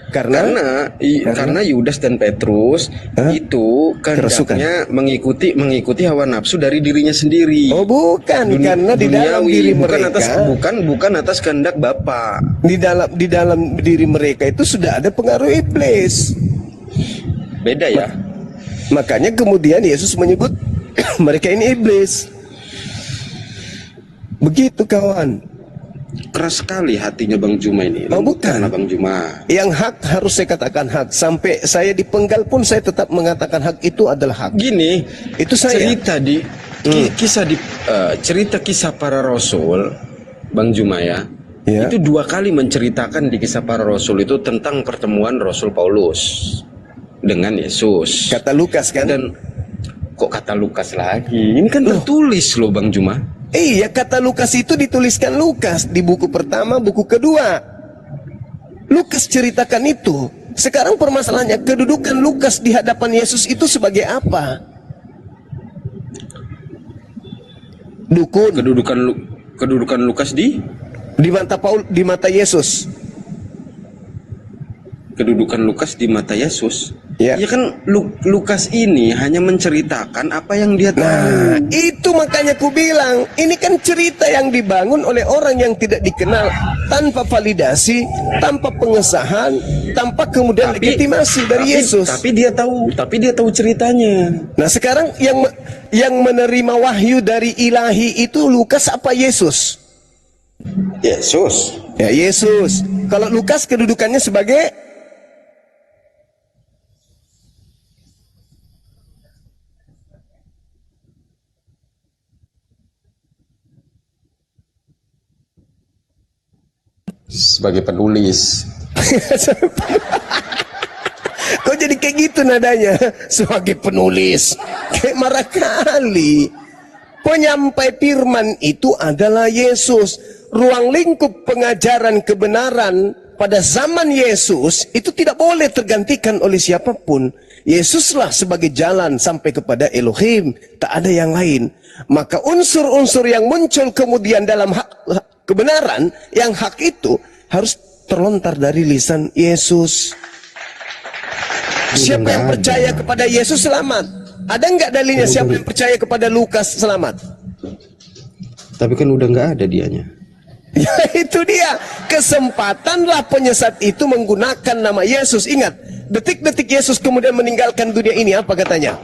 Karena Yudas dan Petrus itu kehendaknya mengikuti hawa nafsu dari dirinya sendiri. Oh bukan, karena di dalam diri mereka bukan atas kehendak Bapa. Di dalam diri mereka itu sudah ada pengaruh iblis. Beda ya. Makanya kemudian Yesus menyebut mereka ini iblis. Begitu kawan. Keras sekali hatinya Bang Juma ini. Oh bukan, Bang Juma. Yang hak harus saya katakan hak. Sampai saya dipenggal pun saya tetap mengatakan hak itu adalah hak. Gini, itu saya cerita cerita kisah para rasul, Bang Juma ya. Itu 2 kali menceritakan di kisah para rasul itu tentang pertemuan Rasul Paulus dengan Yesus. Kata Lukas kan? Dan kok kata Lukas lagi? Ini kan tertulis loh Bang Juma. Iya, kata Lukas itu dituliskan Lukas di buku pertama, buku kedua. Lukas ceritakan itu. Sekarang permasalahannya, kedudukan Lukas di hadapan Yesus itu sebagai apa? Dukun. Kedudukan Lukas di mata Yesus. Kedudukan Lukas di mata Yesus. Ya kan Lukas ini hanya menceritakan apa yang dia tahu. Nah, itu makanya ku bilang, ini kan cerita yang dibangun oleh orang yang tidak dikenal, tanpa validasi, tanpa pengesahan, tanpa kemudian legitimasi dari Yesus. Tapi dia tahu ceritanya. Nah, sekarang yang menerima wahyu dari ilahi itu Lukas apa Yesus? Yesus. Ya, Yesus. Kalau Lukas kedudukannya sebagai penulis. Kok jadi kayak gitu nadanya? Sebagai penulis. Kayak marah kali. Penyampai firman itu adalah Yesus. Ruang lingkup pengajaran kebenaran pada zaman Yesus itu tidak boleh tergantikan oleh siapapun. Yesuslah sebagai jalan sampai kepada Elohim. Tak ada yang lain. Maka unsur-unsur yang muncul kemudian dalam kebenaran yang hak itu harus terlontar dari lisan Yesus. Siapa yang percaya kepada Yesus selamat? Ada nggak dalilnya siapa yang percaya kepada Lukas selamat? Tapi kan udah nggak ada dianya. Ya itu dia. Kesempatanlah penyesat itu menggunakan nama Yesus. Ingat, detik-detik Yesus kemudian meninggalkan dunia ini, apa katanya?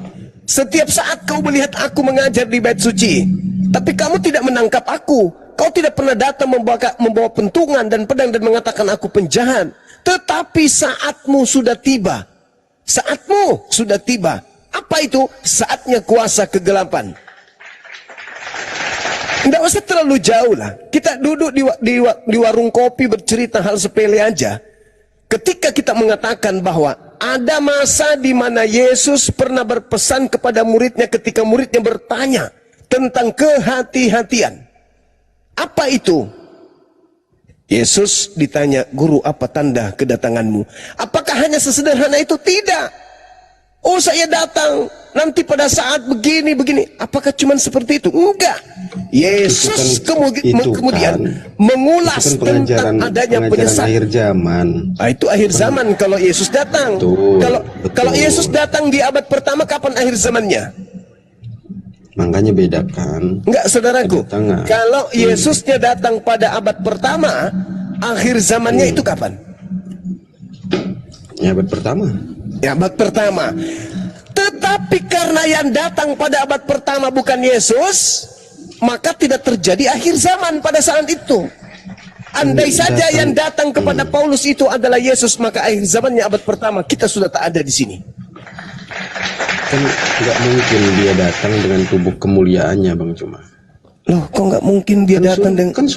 Setiap saat kau melihat aku mengajar di bait suci, tapi kamu tidak menangkap aku. Kau tidak pernah datang membawa pentungan dan pedang dan mengatakan aku penjahat. Tetapi saatmu sudah tiba. Saatmu sudah tiba. Apa itu? Saatnya kuasa kegelapan. Tidak usah terlalu jauh lah. Kita duduk di warung kopi bercerita hal sepele aja. Ketika kita mengatakan bahwa ada masa di mana Yesus pernah berpesan kepada muridnya ketika muridnya bertanya tentang kehati-hatian. Apa itu? Yesus ditanya, guru apa tanda kedatanganmu? Apakah hanya sesederhana itu? Tidak. Oh saya datang nanti pada saat begini. Apakah cuma seperti itu? Enggak. Yesus kemudian mengulas tentang adanya penyesat. Akhir zaman. Itu akhir zaman kalau Yesus datang. Kalau Yesus datang di abad pertama, kapan akhir zamannya? Makanya bedakan. Enggak saudaraku. Kalau Yesusnya datang pada abad pertama, akhir zamannya itu kapan? Ya abad pertama. Ya abad pertama. Tetapi karena yang datang pada abad pertama bukan Yesus, maka tidak terjadi akhir zaman pada saat itu. Andai saja yang datang kepada Paulus itu adalah Yesus, maka akhir zamannya abad pertama kita sudah tak ada di sini. Kan nggak mungkin dia datang dengan tubuh kemuliaannya, Bang Cuma. Loh, kok nggak mungkin dia datang dengan kan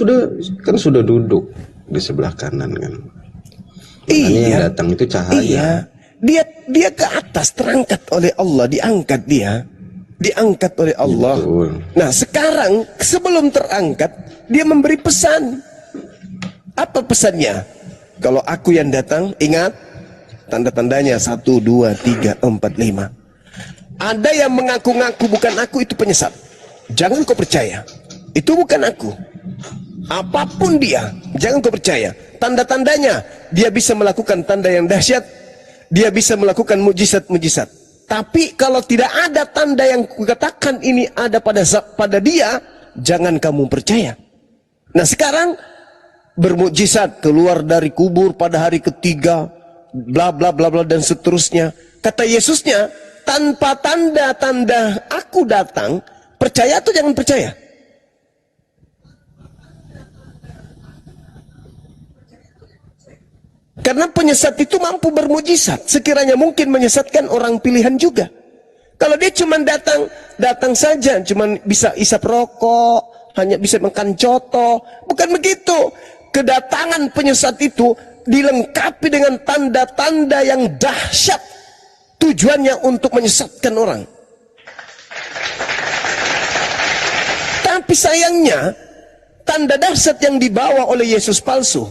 sudah duduk di sebelah kanan kan. Iya. Yang datang itu cahaya. Iya. Dia ke atas, terangkat oleh Allah, diangkat oleh Allah. Betul. Nah sekarang sebelum terangkat, dia memberi pesan. Apa pesannya? Kalau aku yang datang, ingat tanda-tandanya 1, 2, 3, 4, 5. Ada yang mengaku-ngaku bukan aku, itu penyesat. Jangan kau percaya, itu bukan aku. Apapun dia, jangan kau percaya. Tanda-tandanya, dia bisa melakukan tanda yang dahsyat, dia bisa melakukan mujizat-mujizat. Tapi kalau tidak ada tanda yang kukatakan ini ada pada dia, jangan kamu percaya. Nah sekarang bermujizat, keluar dari kubur pada hari ketiga, bla bla bla bla dan seterusnya. Kata Yesusnya, tanpa tanda-tanda aku datang, percaya atau jangan percaya? Karena penyesat itu mampu bermujizat, sekiranya mungkin menyesatkan orang pilihan juga. Kalau dia cuma datang saja, cuma bisa isap rokok, hanya bisa makan coto, bukan begitu. Kedatangan penyesat itu dilengkapi dengan tanda-tanda yang dahsyat, tujuannya untuk menyesatkan orang. Tapi sayangnya, tanda dahsyat yang dibawa oleh Yesus palsu,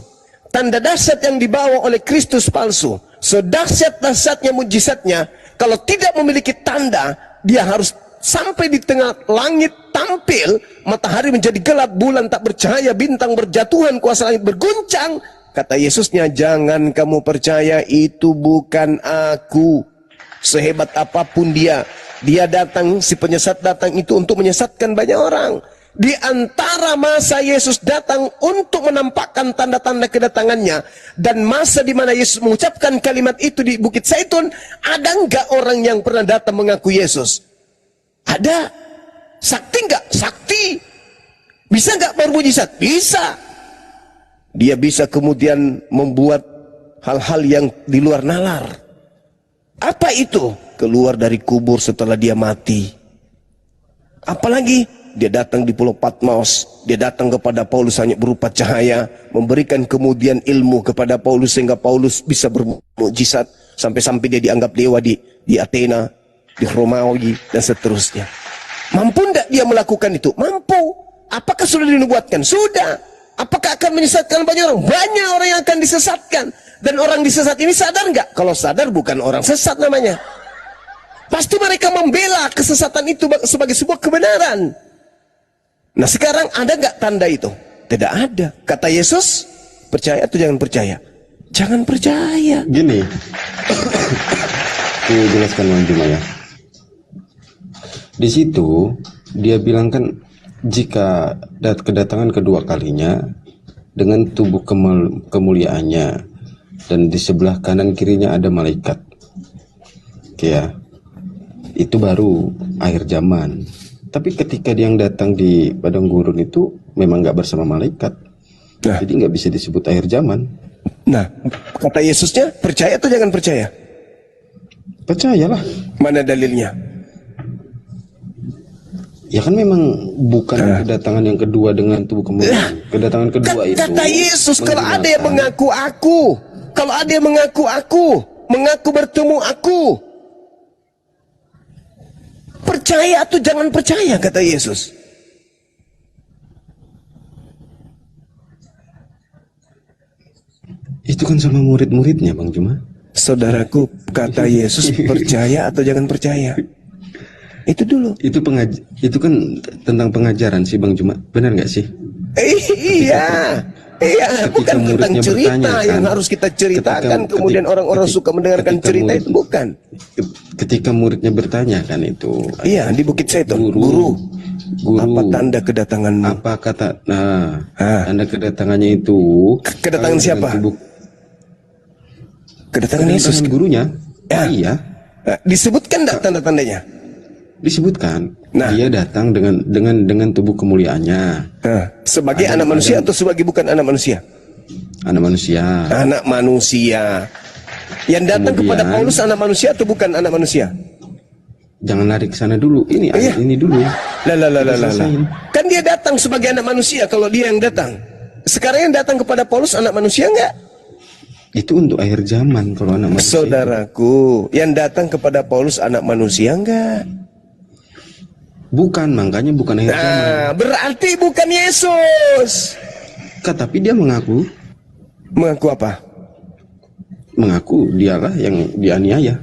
tanda dahsyat yang dibawa oleh Kristus palsu, sedahsyat-dahsyatnya mujizatnya, kalau tidak memiliki tanda, dia harus sampai di tengah langit tampil, matahari menjadi gelap, bulan tak bercahaya, bintang berjatuhan, kuasa langit berguncang. Kata Yesusnya, jangan kamu percaya, itu bukan aku. Sehebat apapun dia datang, si penyesat datang itu untuk menyesatkan banyak orang. Di antara masa Yesus datang untuk menampakkan tanda-tanda kedatangannya dan masa di mana Yesus mengucapkan kalimat itu di Bukit Zaitun, ada enggak orang yang pernah datang mengaku Yesus? Ada. Sakti enggak? Sakti. Bisa enggak bermujizat? Bisa. Dia bisa kemudian membuat hal-hal yang di luar nalar. Apa itu? Keluar dari kubur setelah dia mati. Apalagi? Dia datang di Pulau Patmos, dia datang kepada Paulus hanya berupa cahaya, memberikan kemudian ilmu kepada Paulus sehingga Paulus bisa bermukjizat sampai-sampai dia dianggap dewa di Athena, di Romawi dan seterusnya. Mampu tidak dia melakukan itu? Mampu. Apakah sudah dinubuatkan? Sudah. Apakah akan menyesatkan banyak orang? Banyak orang yang akan disesatkan. Dan orang disesat ini sadar nggak? Kalau sadar bukan orang sesat namanya. Pasti mereka membela kesesatan itu sebagai sebuah kebenaran. Nah sekarang ada nggak tanda itu? Tidak ada. Kata Yesus, percaya atau jangan percaya? Jangan percaya. Gini, aku jelaskan Bang Juma ya. Di situ dia bilang kan, jika kedatangan kedua kalinya dengan tubuh kemuliaannya dan di sebelah kanan kirinya ada malaikat, oke ya, itu baru akhir zaman. Tapi ketika dia yang datang di padang gurun itu memang nggak bersama malaikat, jadi nggak bisa disebut akhir zaman. Nah, kata Yesusnya, percaya atau jangan percaya? Percayalah. Mana dalilnya? Ya kan memang bukan kedatangan yang kedua dengan tubuh kemuliaan. Kedatangan kedua itu. Kata Yesus, kalau ada yang mengaku aku, kalau ada yang mengaku bertemu aku, percaya atau jangan percaya, kata Yesus. Itu kan sama murid-muridnya, Bang Juma. Saudaraku, kata Yesus, percaya atau jangan percaya. Itu dulu. Itu kan tentang pengajaran sih, Bang Juma. Benar nggak sih? Iya. Iya, bukan tentang cerita yang harus kita ceritakan, kemudian orang-orang suka mendengarkan cerita itu, bukan. Ketika muridnya bertanya kan itu. Iya, di Bukit Zaitun. Guru, apa tanda kedatanganmu? Apa kata? Nah, tanda kedatangannya itu. Kedatangan siapa? Kedatangan Yesus. Gurunya. Ya. Iya. Disebutkan enggak tanda-tandanya? Disebutkan. Nah, dia datang dengan tubuh kemuliaannya. Sebagai anak manusia atau sebagai bukan anak manusia? Anak manusia. Anak manusia. Yang datang kepada Paulus anak manusia atau bukan anak manusia? Jangan lari ke sana dulu. Ini ini dulu ya. Lah. Kan dia datang sebagai anak manusia kalau dia yang datang. Sekarang yang datang kepada Paulus anak manusia enggak? Itu untuk akhir zaman kalau anak manusia. Saudaraku, yang datang kepada Paulus anak manusia enggak? Bukan, makanya bukan akhir zaman. Nah, berarti bukan Yesus. Tapi dia mengaku apa? Mengaku dialah yang dianiaya.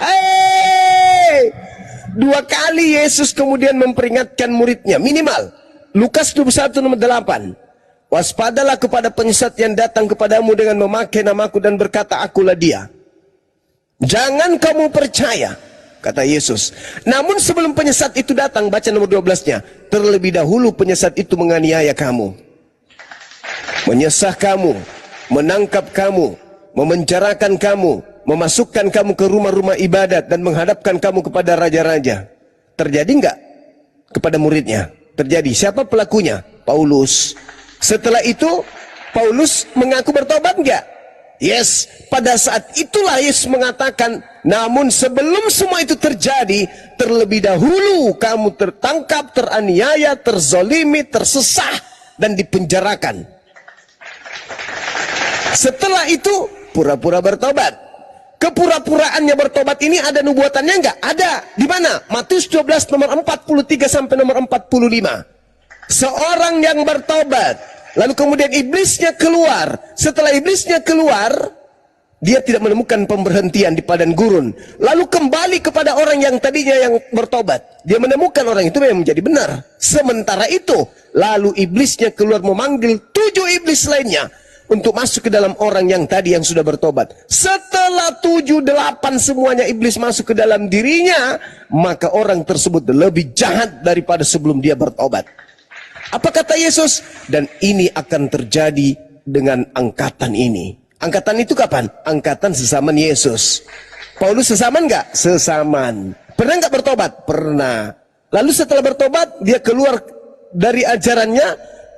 Hei! 2 kali Yesus kemudian memperingatkan muridnya, minimal. Lukas 21 nomor 8. Waspadalah kepada penyesat yang datang kepadamu dengan memakai namaku dan berkata, akulah dia. Jangan kamu percaya, kata Yesus. Namun sebelum penyesat itu datang, baca nomor 12-nya. Terlebih dahulu penyesat itu menganiaya kamu, menyesah kamu, menangkap kamu, memenjarakan kamu, memasukkan kamu ke rumah-rumah ibadat dan menghadapkan kamu kepada raja-raja. Terjadi enggak kepada muridnya? Terjadi. Siapa pelakunya? Paulus. Setelah itu Paulus mengaku bertobat enggak? Yes. Pada saat itulah Yesus mengatakan, namun sebelum semua itu terjadi, terlebih dahulu kamu tertangkap, teraniaya, terzolimi, tersesah, dan dipenjarakan. Setelah itu pura-pura bertobat. Kepura-puraannya bertobat ini ada nubuatannya enggak? Ada. Di mana? Matius 12 nomor 43 sampai nomor 45. Seorang yang bertobat, lalu kemudian iblisnya keluar. Setelah iblisnya keluar, dia tidak menemukan pemberhentian di padang gurun. Lalu kembali kepada orang yang tadinya yang bertobat. Dia menemukan orang itu memang menjadi benar. Sementara itu, lalu iblisnya keluar memanggil 7 iblis lainnya untuk masuk ke dalam orang yang tadi yang sudah bertobat. Setelah 7, 8 semuanya iblis masuk ke dalam dirinya, maka orang tersebut lebih jahat daripada sebelum dia bertobat. Apa kata Yesus? Dan ini akan terjadi dengan angkatan ini. Angkatan itu kapan? Angkatan sesaman Yesus. Paulus sesaman enggak? Sesaman. Pernah enggak bertobat? Pernah. Lalu setelah bertobat, dia keluar dari ajarannya,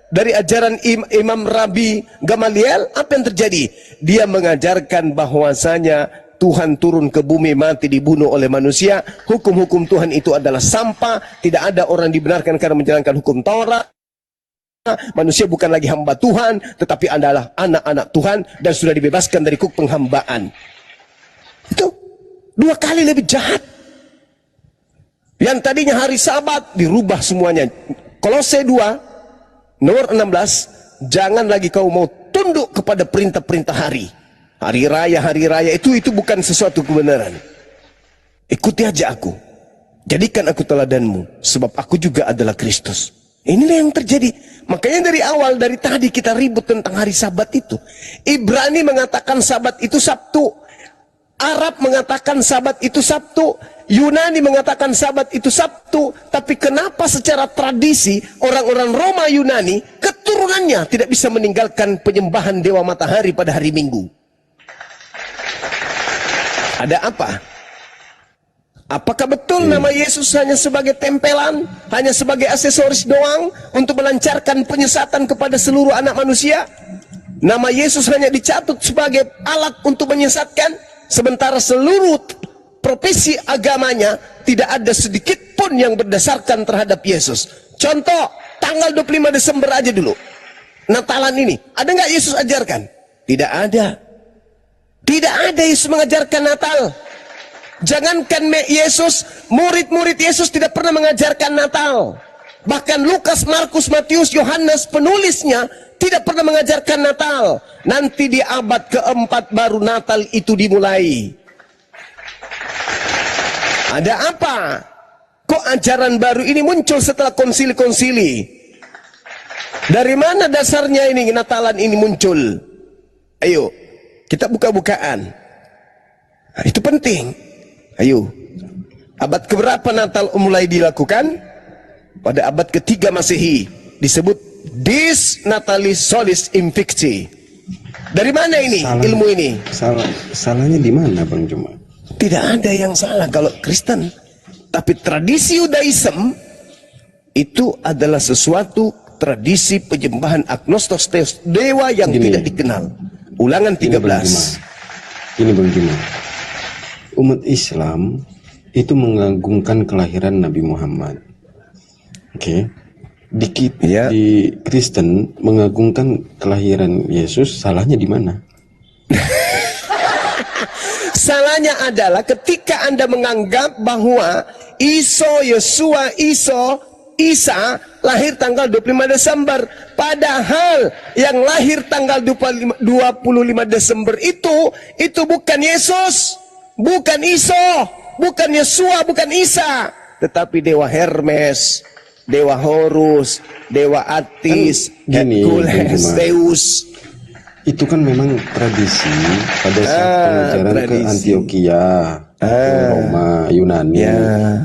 dari ajaran Imam Rabi Gamaliel. Apa yang terjadi? Dia mengajarkan bahwasanya Tuhan turun ke bumi, mati, dibunuh oleh manusia. Hukum-hukum Tuhan itu adalah sampah. Tidak ada orang dibenarkan karena menjalankan hukum Taurat. Manusia bukan lagi hamba Tuhan, tetapi adalah anak-anak Tuhan dan sudah dibebaskan dari kuk penghambaan. Itu 2 kali lebih jahat. Yang tadinya hari Sabat dirubah semuanya. Kolose 2 nomor 16, jangan lagi kau mau tunduk kepada perintah-perintah hari. Hari raya itu bukan sesuatu kebenaran. Ikuti aja aku. Jadikan aku teladanmu, sebab aku juga adalah Kristus. Inilah yang terjadi. Makanya dari awal, dari tadi kita ribut tentang hari Sabat itu. Ibrani mengatakan Sabat itu Sabtu. Arab mengatakan Sabat itu Sabtu. Yunani mengatakan Sabat itu Sabtu. Tapi kenapa secara tradisi orang-orang Roma Yunani keturunannya tidak bisa meninggalkan penyembahan dewa matahari pada hari Minggu? Ada apa? Apakah betul nama Yesus hanya sebagai tempelan, hanya sebagai aksesoris doang untuk melancarkan penyesatan kepada seluruh anak manusia? Nama Yesus hanya dicatut sebagai alat untuk menyesatkan, sementara seluruh profesi agamanya tidak ada sedikit pun yang berdasarkan terhadap Yesus. Contoh, tanggal 25 Desember aja dulu, Natalan ini, ada nggak Yesus ajarkan? Tidak ada. Tidak ada Yesus mengajarkan Natal. Jangankan Yesus, murid-murid Yesus tidak pernah mengajarkan Natal. Bahkan Lukas, Markus, Matius, Yohanes penulisnya tidak pernah mengajarkan Natal. Nanti di abad keempat baru Natal itu dimulai. Ada apa? Kok ajaran baru ini muncul setelah konsili-konsili? Dari mana dasarnya ini Natalan ini muncul? Ayo, kita buka-bukaan. Nah, itu penting. Ayo, abad keberapa Natal mulai dilakukan? Pada abad ketiga Masehi, disebut Dis Natalis Solis Invicti. Dari mana ini ilmu ini? Salahnya di mana, Bang Juma? Tidak ada yang salah kalau Kristen. Tapi tradisi Yudaism itu adalah sesuatu tradisi penyembahan agnostos teos, dewa yang tidak dikenal. Ulangan 13. Ini Bang Juma. Umat Islam itu mengagungkan kelahiran Nabi Muhammad. Oke. Ya. di Kristen mengagungkan kelahiran Yesus, salahnya di mana? Salahnya adalah ketika Anda menganggap bahwa Isa lahir tanggal 25 Desember. Padahal yang lahir tanggal 25 Desember itu bukan Yesus, bukan Iso, bukan Yesua, bukan Isa, tetapi dewa Hermes, dewa Horus, dewa Atis, Gini, Hercules, Bang Juma. Zeus. Itu kan memang tradisi pada saat pengajaran ke tradisi. Antioquia, ke Roma, Yunani.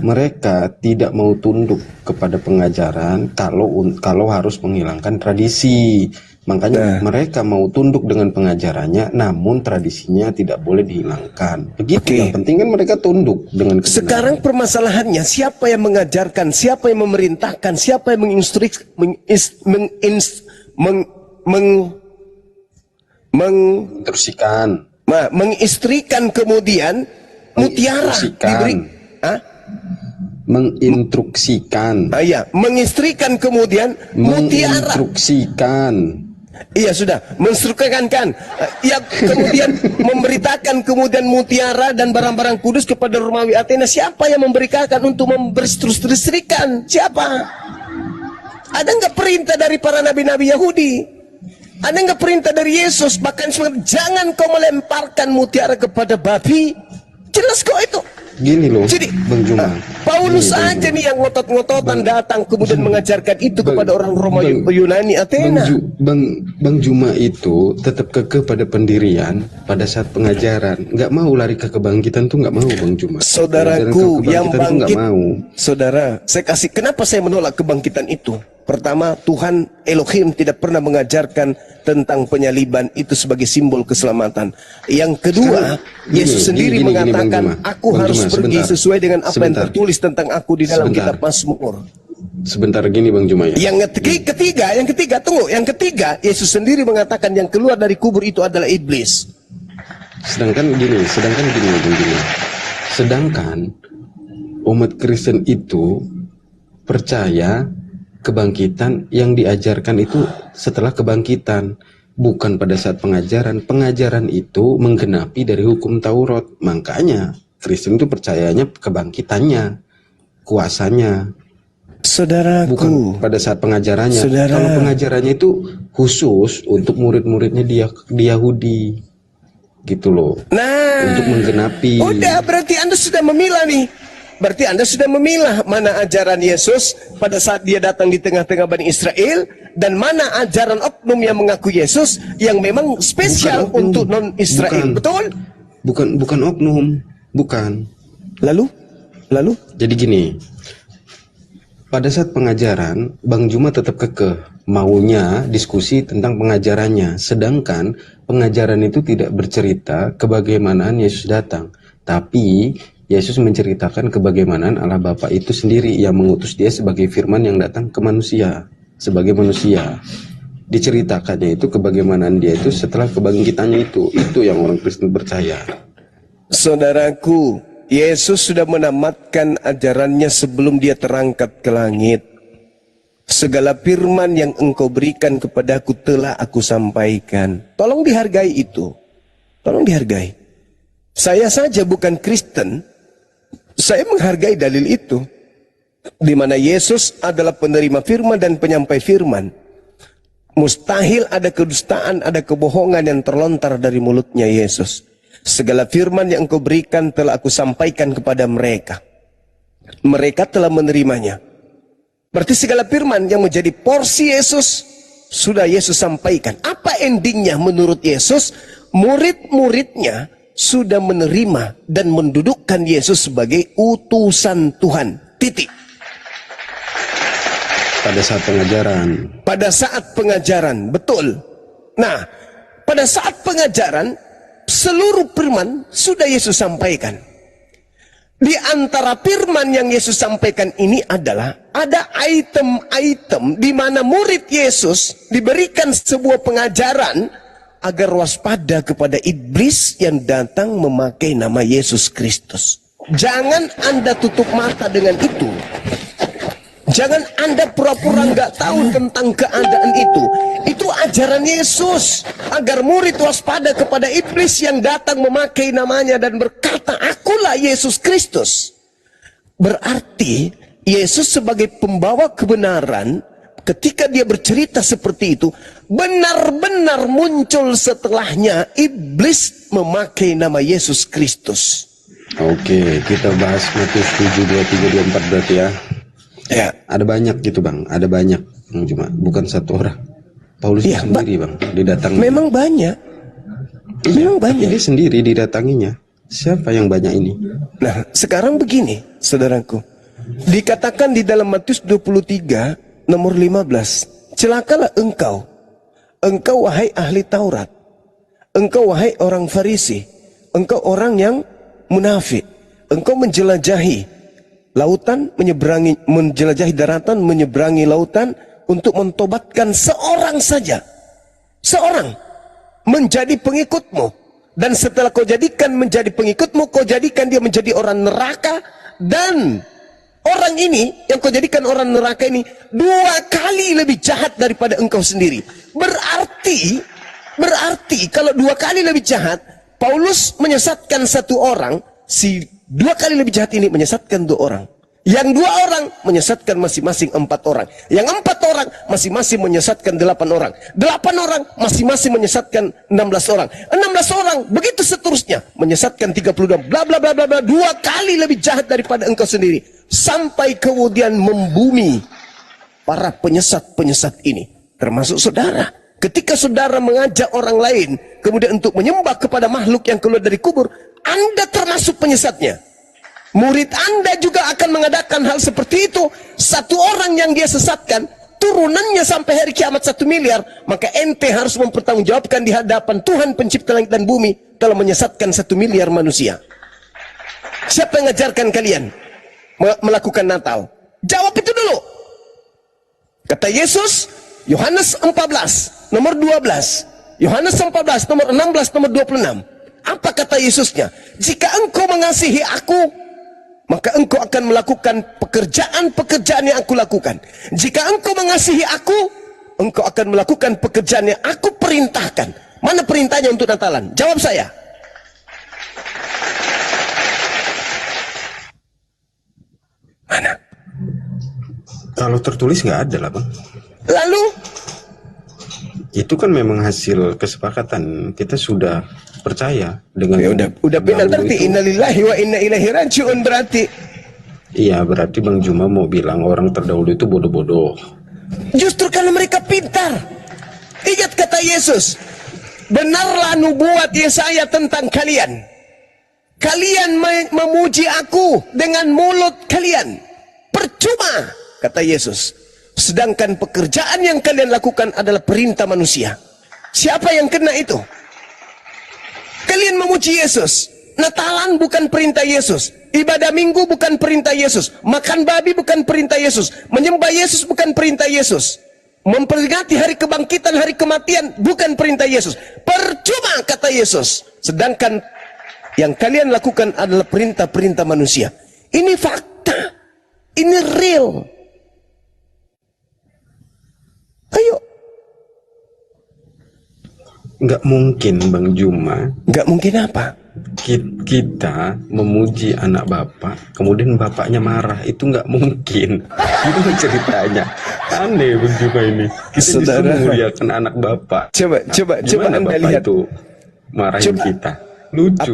Mereka tidak mau tunduk kepada pengajaran kalau harus menghilangkan tradisi. Makanya mereka mau tunduk dengan pengajarannya, namun tradisinya tidak boleh dihilangkan. Begitu. Oke. Yang penting kan mereka tunduk dengan kebenaran. Sekarang permasalahannya, siapa yang mengajarkan, siapa yang memerintahkan, siapa yang menginstruksikan kemudian mutiara diberi, menginstruksikan. ya, menginstruksikan kemudian mutiara. Menginstruksikan. Iya sudah, menginstruksikan kan. Ya, kemudian memberitakan kemudian mutiara dan barang-barang kudus kepada Romawi Athena. Siapa yang memberikan untuk memberikan? Siapa? Ada nggak perintah dari para nabi-nabi Yahudi? Ada nggak perintah dari Yesus? Bahkan jangan kau melemparkan mutiara kepada babi. Jelas kok itu. Gini loh, Jadi, Bang Juma. Paulus aja nih yang ngotot-ngototan datang kemudian mengajarkan itu kepada orang Roma, Yunani, Athena. Bang Juma itu tetap kekeh pada pendirian pada saat pengajaran. Nggak mau lari ke kebangkitan tuh, nggak mau, Bang Juma. Saudaraku yang Kebangkitan tuh bangkit, nggak mau. saudara, kenapa saya menolak kebangkitan itu? Pertama, Tuhan Elohim tidak pernah mengajarkan tentang penyaliban itu sebagai simbol keselamatan. Yang kedua, Yesus sendiri mengatakan, aku harus pergi sesuai dengan apa yang tertulis tentang aku di dalam kitab Mazmur. Sebentar gini Bang Juma ya. Yang ketiga, Yang ketiga, Yesus sendiri mengatakan yang keluar dari kubur itu adalah iblis. Sedangkan gini Bang Juma. Sedangkan umat Kristen itu percaya kebangkitan yang diajarkan itu setelah kebangkitan, bukan pada saat pengajaran. Pengajaran itu menggenapi dari hukum Taurat. Makanya Kristen itu percayanya kebangkitannya, kuasanya. Saudaraku, Bukan pada saat pengajarannya. Saudara. Kalau pengajarannya itu khusus untuk murid-muridnya di Yahudi, gitu loh. nah, Untuk menggenapi. udah, berarti Anda sudah memilah nih. Berarti Anda sudah memilah mana ajaran Yesus pada saat dia datang di tengah-tengah Bani Israel, dan mana ajaran oknum yang mengaku Yesus yang memang spesial Bukan oknum. untuk non-Israel. Betul? Bukan oknum, bukan. Lalu? Jadi gini, pada saat pengajaran, Bang Juma tetap kekeh maunya diskusi tentang pengajarannya, sedangkan pengajaran itu tidak bercerita kebagaimanaan Yesus datang, tapi Yesus menceritakan kebagaimanaan Allah Bapa itu sendiri yang mengutus dia sebagai firman yang datang ke manusia, sebagai manusia. Diceritakannya itu kebagaimanaan dia itu setelah kebangkitannya itu yang orang Kristen percaya. Saudaraku, Yesus sudah menamatkan ajarannya sebelum dia terangkat ke langit. Segala firman yang engkau berikan kepadaku telah aku sampaikan. Tolong dihargai itu. Tolong dihargai. Saya saja bukan Kristen, saya menghargai dalil itu, di mana Yesus adalah penerima firman dan penyampai firman. Mustahil ada kedustaan, ada kebohongan yang terlontar dari mulutnya Yesus. Segala firman yang engkau berikan telah aku sampaikan kepada mereka. Mereka telah menerimanya. Berarti segala firman yang menjadi porsi Yesus sudah Yesus sampaikan. Apa endingnya menurut Yesus? Murid-muridnya sudah menerima dan mendudukkan Yesus sebagai utusan Tuhan. Titik. Pada saat pengajaran. Pada saat pengajaran, betul. Nah, pada saat pengajaran, seluruh firman sudah Yesus sampaikan. Di antara firman yang Yesus sampaikan ini adalah ada item-item di mana murid Yesus diberikan sebuah pengajaran agar waspada kepada iblis yang datang memakai nama Yesus Kristus. Jangan Anda tutup mata dengan itu. Jangan Anda pura-pura nggak tahu tentang keadaan itu. Itu ajaran Yesus agar murid waspada kepada iblis yang datang memakai namanya dan berkata, "Akulah Yesus Kristus." Berarti Yesus sebagai pembawa kebenaran, ketika dia bercerita seperti itu, benar-benar muncul setelahnya iblis memakai nama Yesus Kristus. Oke, kita bahas Matius 7, 23, 24 berarti ya. Ya, Ada banyak gitu bang, ada banyak. Cuma bukan satu orang. Paulus Ya, sendiri bang, didatangi. memang banyak. Iya, memang tapi banyak. dia sendiri didatanginya. Siapa yang banyak ini? Nah, sekarang begini, saudaraku. Dikatakan di dalam Matius 23, nomor 15. Celakalah engkau. Engkau wahai ahli Taurat. Engkau wahai orang Farisi. Engkau orang yang munafik. Engkau menjelajahi lautan, menjelajahi daratan, menyeberangi lautan untuk mentobatkan seorang saja. Seorang menjadi pengikutmu. Dan setelah kau jadikan menjadi pengikutmu, kau jadikan dia menjadi orang neraka. Dan orang ini, yang kau jadikan orang neraka ini, 2 kali lebih jahat daripada engkau sendiri. Berarti kalau 2 kali lebih jahat, Paulus menyesatkan 1 orang, si 2 kali lebih jahat ini menyesatkan 2 orang. Yang 2 orang menyesatkan masing-masing 4 orang. Yang 4 orang masing-masing menyesatkan 8 orang. 8 orang masing-masing menyesatkan 16 orang. 16 orang begitu seterusnya menyesatkan 32. Bla bla bla bla bla. 2 kali lebih jahat daripada engkau sendiri. Sampai kemudian membumi para penyesat-penyesat ini, termasuk saudara. Ketika saudara mengajak orang lain kemudian untuk menyembah kepada makhluk yang keluar dari kubur, Anda termasuk penyesatnya. Murid Anda juga akan mengadakan hal seperti itu. 1 orang yang dia sesatkan, turunannya sampai hari kiamat 1 miliar, maka ente harus mempertanggungjawabkan di hadapan Tuhan pencipta langit dan bumi telah menyesatkan 1 miliar manusia. Siapa yang mengajarkan kalian melakukan Natal? Jawab itu dulu. Kata Yesus, Yohanes 14 nomor 12, Yohanes 14 nomor 16 nomor 26. Apa kata Yesusnya? Jika engkau mengasihi aku, maka engkau akan melakukan pekerjaan-pekerjaan yang aku lakukan. Jika engkau mengasihi aku, engkau akan melakukan pekerjaan yang aku perintahkan. Mana perintahnya untuk Natalan? Jawab saya. Mana? Kalau tertulis nggak ada lah bang. Lalu? Itu kan memang hasil kesepakatan. Kita sudah percaya dengan. Ya udah final berarti itu. innalillahi wa inna ilaihi rajiun berarti. Iya, berarti Bang Juma mau bilang orang terdahulu itu bodoh-bodoh. Justru karena mereka pintar. Ingat kata Yesus, benarlah nubuat Yesaya tentang kalian. Kalian memuji aku dengan mulut kalian. Percuma, kata Yesus. Sedangkan pekerjaan yang kalian lakukan adalah perintah manusia. Siapa yang kena itu? Kalian memuji Yesus. Natalan bukan perintah Yesus. Ibadah minggu bukan perintah Yesus. Makan babi bukan perintah Yesus. Menyembah Yesus bukan perintah Yesus. Memperingati hari kebangkitan, hari kematian bukan perintah Yesus. Percuma, kata Yesus. Sedangkan yang kalian lakukan adalah perintah-perintah manusia. Ini fakta. Ini real. Ayo. Nggak mungkin Bang Juma. Nggak mungkin apa? Kita memuji anak bapak, kemudian bapaknya marah. Itu nggak mungkin. Itu ceritanya. Aneh Bang Juma ini. Kita Saudara, disuruh muliakan anak bapak. Coba Gimana Anda bapak lihat. itu marahin Coba. kita. Lucu.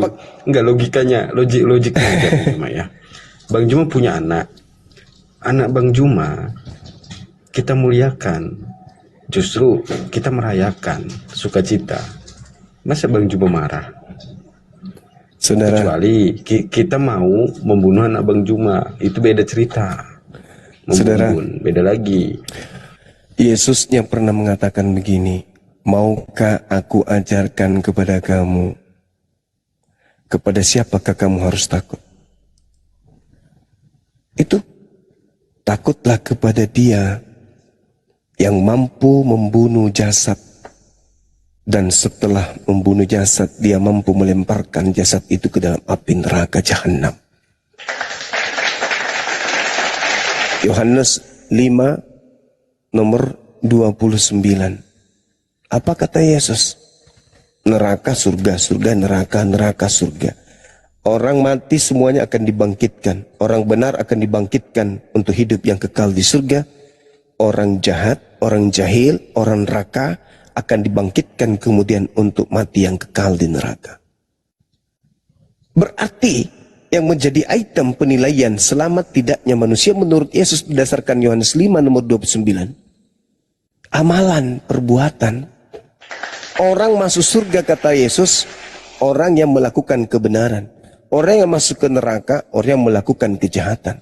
Nggak logikanya, logiknya aja Bang Juma ya. Bang Juma punya anak. Anak Bang Juma kita muliakan. Justru kita merayakan sukacita. Masa Bang Juma marah? Saudara, Kecuali kita mau membunuh anak Bang Juma, itu beda cerita. Saudara, Beda lagi. Yesus yang pernah mengatakan begini, maukah aku ajarkan kepada kamu, kepada siapakah kamu harus takut? Itu, takutlah kepada Dia yang mampu membunuh jasad, dan setelah membunuh jasad, Dia mampu melemparkan jasad itu ke dalam api neraka jahanam. Yohanes 5 nomor 29. Apa kata Yesus? Neraka, surga, surga, neraka, neraka, surga. Orang mati semuanya akan dibangkitkan. Orang benar akan dibangkitkan untuk hidup yang kekal di surga. Orang jahat, orang jahil, orang neraka akan dibangkitkan kemudian untuk mati yang kekal di neraka. Berarti yang menjadi item penilaian selamat tidaknya manusia menurut Yesus berdasarkan Yohanes 5 nomor 29. Amalan, perbuatan. Orang masuk surga kata Yesus, orang yang melakukan kebenaran. Orang yang masuk ke neraka, orang yang melakukan kejahatan.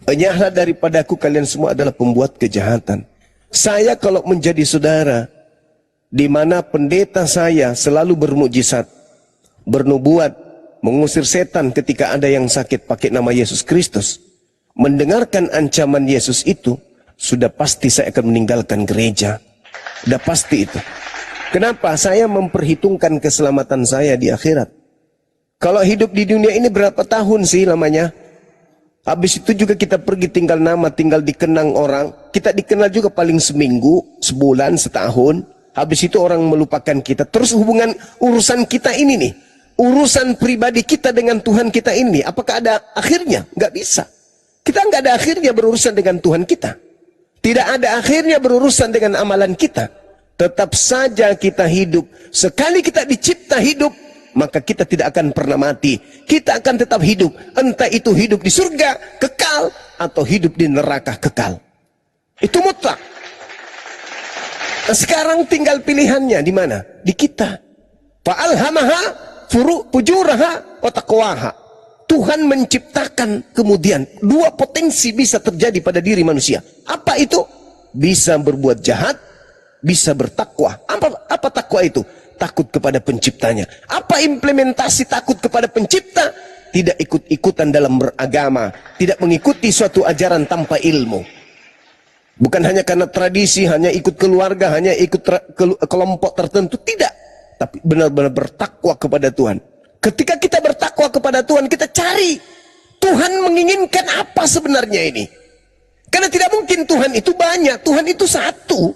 Enyahlah daripadaku kalian semua adalah pembuat kejahatan. Saya kalau menjadi saudara, di mana pendeta saya selalu bermukjizat, bernubuat, mengusir setan ketika ada yang sakit pakai nama Yesus Kristus, mendengarkan ancaman Yesus itu, sudah pasti saya akan meninggalkan gereja. Sudah pasti itu. Kenapa? Saya memperhitungkan keselamatan saya di akhirat. Kalau hidup di dunia ini berapa tahun sih lamanya? Habis itu juga kita pergi tinggal nama, tinggal dikenang orang. Kita dikenal juga paling seminggu, sebulan, setahun. Habis itu orang melupakan kita. Terus hubungan urusan kita ini nih, urusan pribadi kita dengan Tuhan kita ini, apakah ada akhirnya? Nggak bisa. Kita nggak ada akhirnya berurusan dengan Tuhan kita. Tidak ada akhirnya berurusan dengan amalan kita. Tetap saja kita hidup. Sekali kita dicipta hidup, maka kita tidak akan pernah mati. Kita akan tetap hidup. Entah itu hidup di surga, kekal, atau hidup di neraka, kekal. Itu mutlak. Nah, sekarang tinggal pilihannya di mana? Di kita. Fa'alhamaha fujuraha wa taqwaha. Tuhan menciptakan kemudian dua potensi bisa terjadi pada diri manusia. Apa itu? Bisa berbuat jahat, bisa bertakwa. Apa takwa itu? Takut kepada penciptanya. Apa implementasi takut kepada pencipta? Tidak ikut-ikutan dalam beragama, tidak mengikuti suatu ajaran tanpa ilmu. Bukan hanya karena tradisi, hanya ikut keluarga, hanya ikut kelompok tertentu, tidak. Tapi benar-benar bertakwa kepada Tuhan. Ketika kita bertakwa kepada Tuhan, kita cari Tuhan menginginkan apa sebenarnya ini. Karena tidak mungkin Tuhan itu banyak, Tuhan itu satu.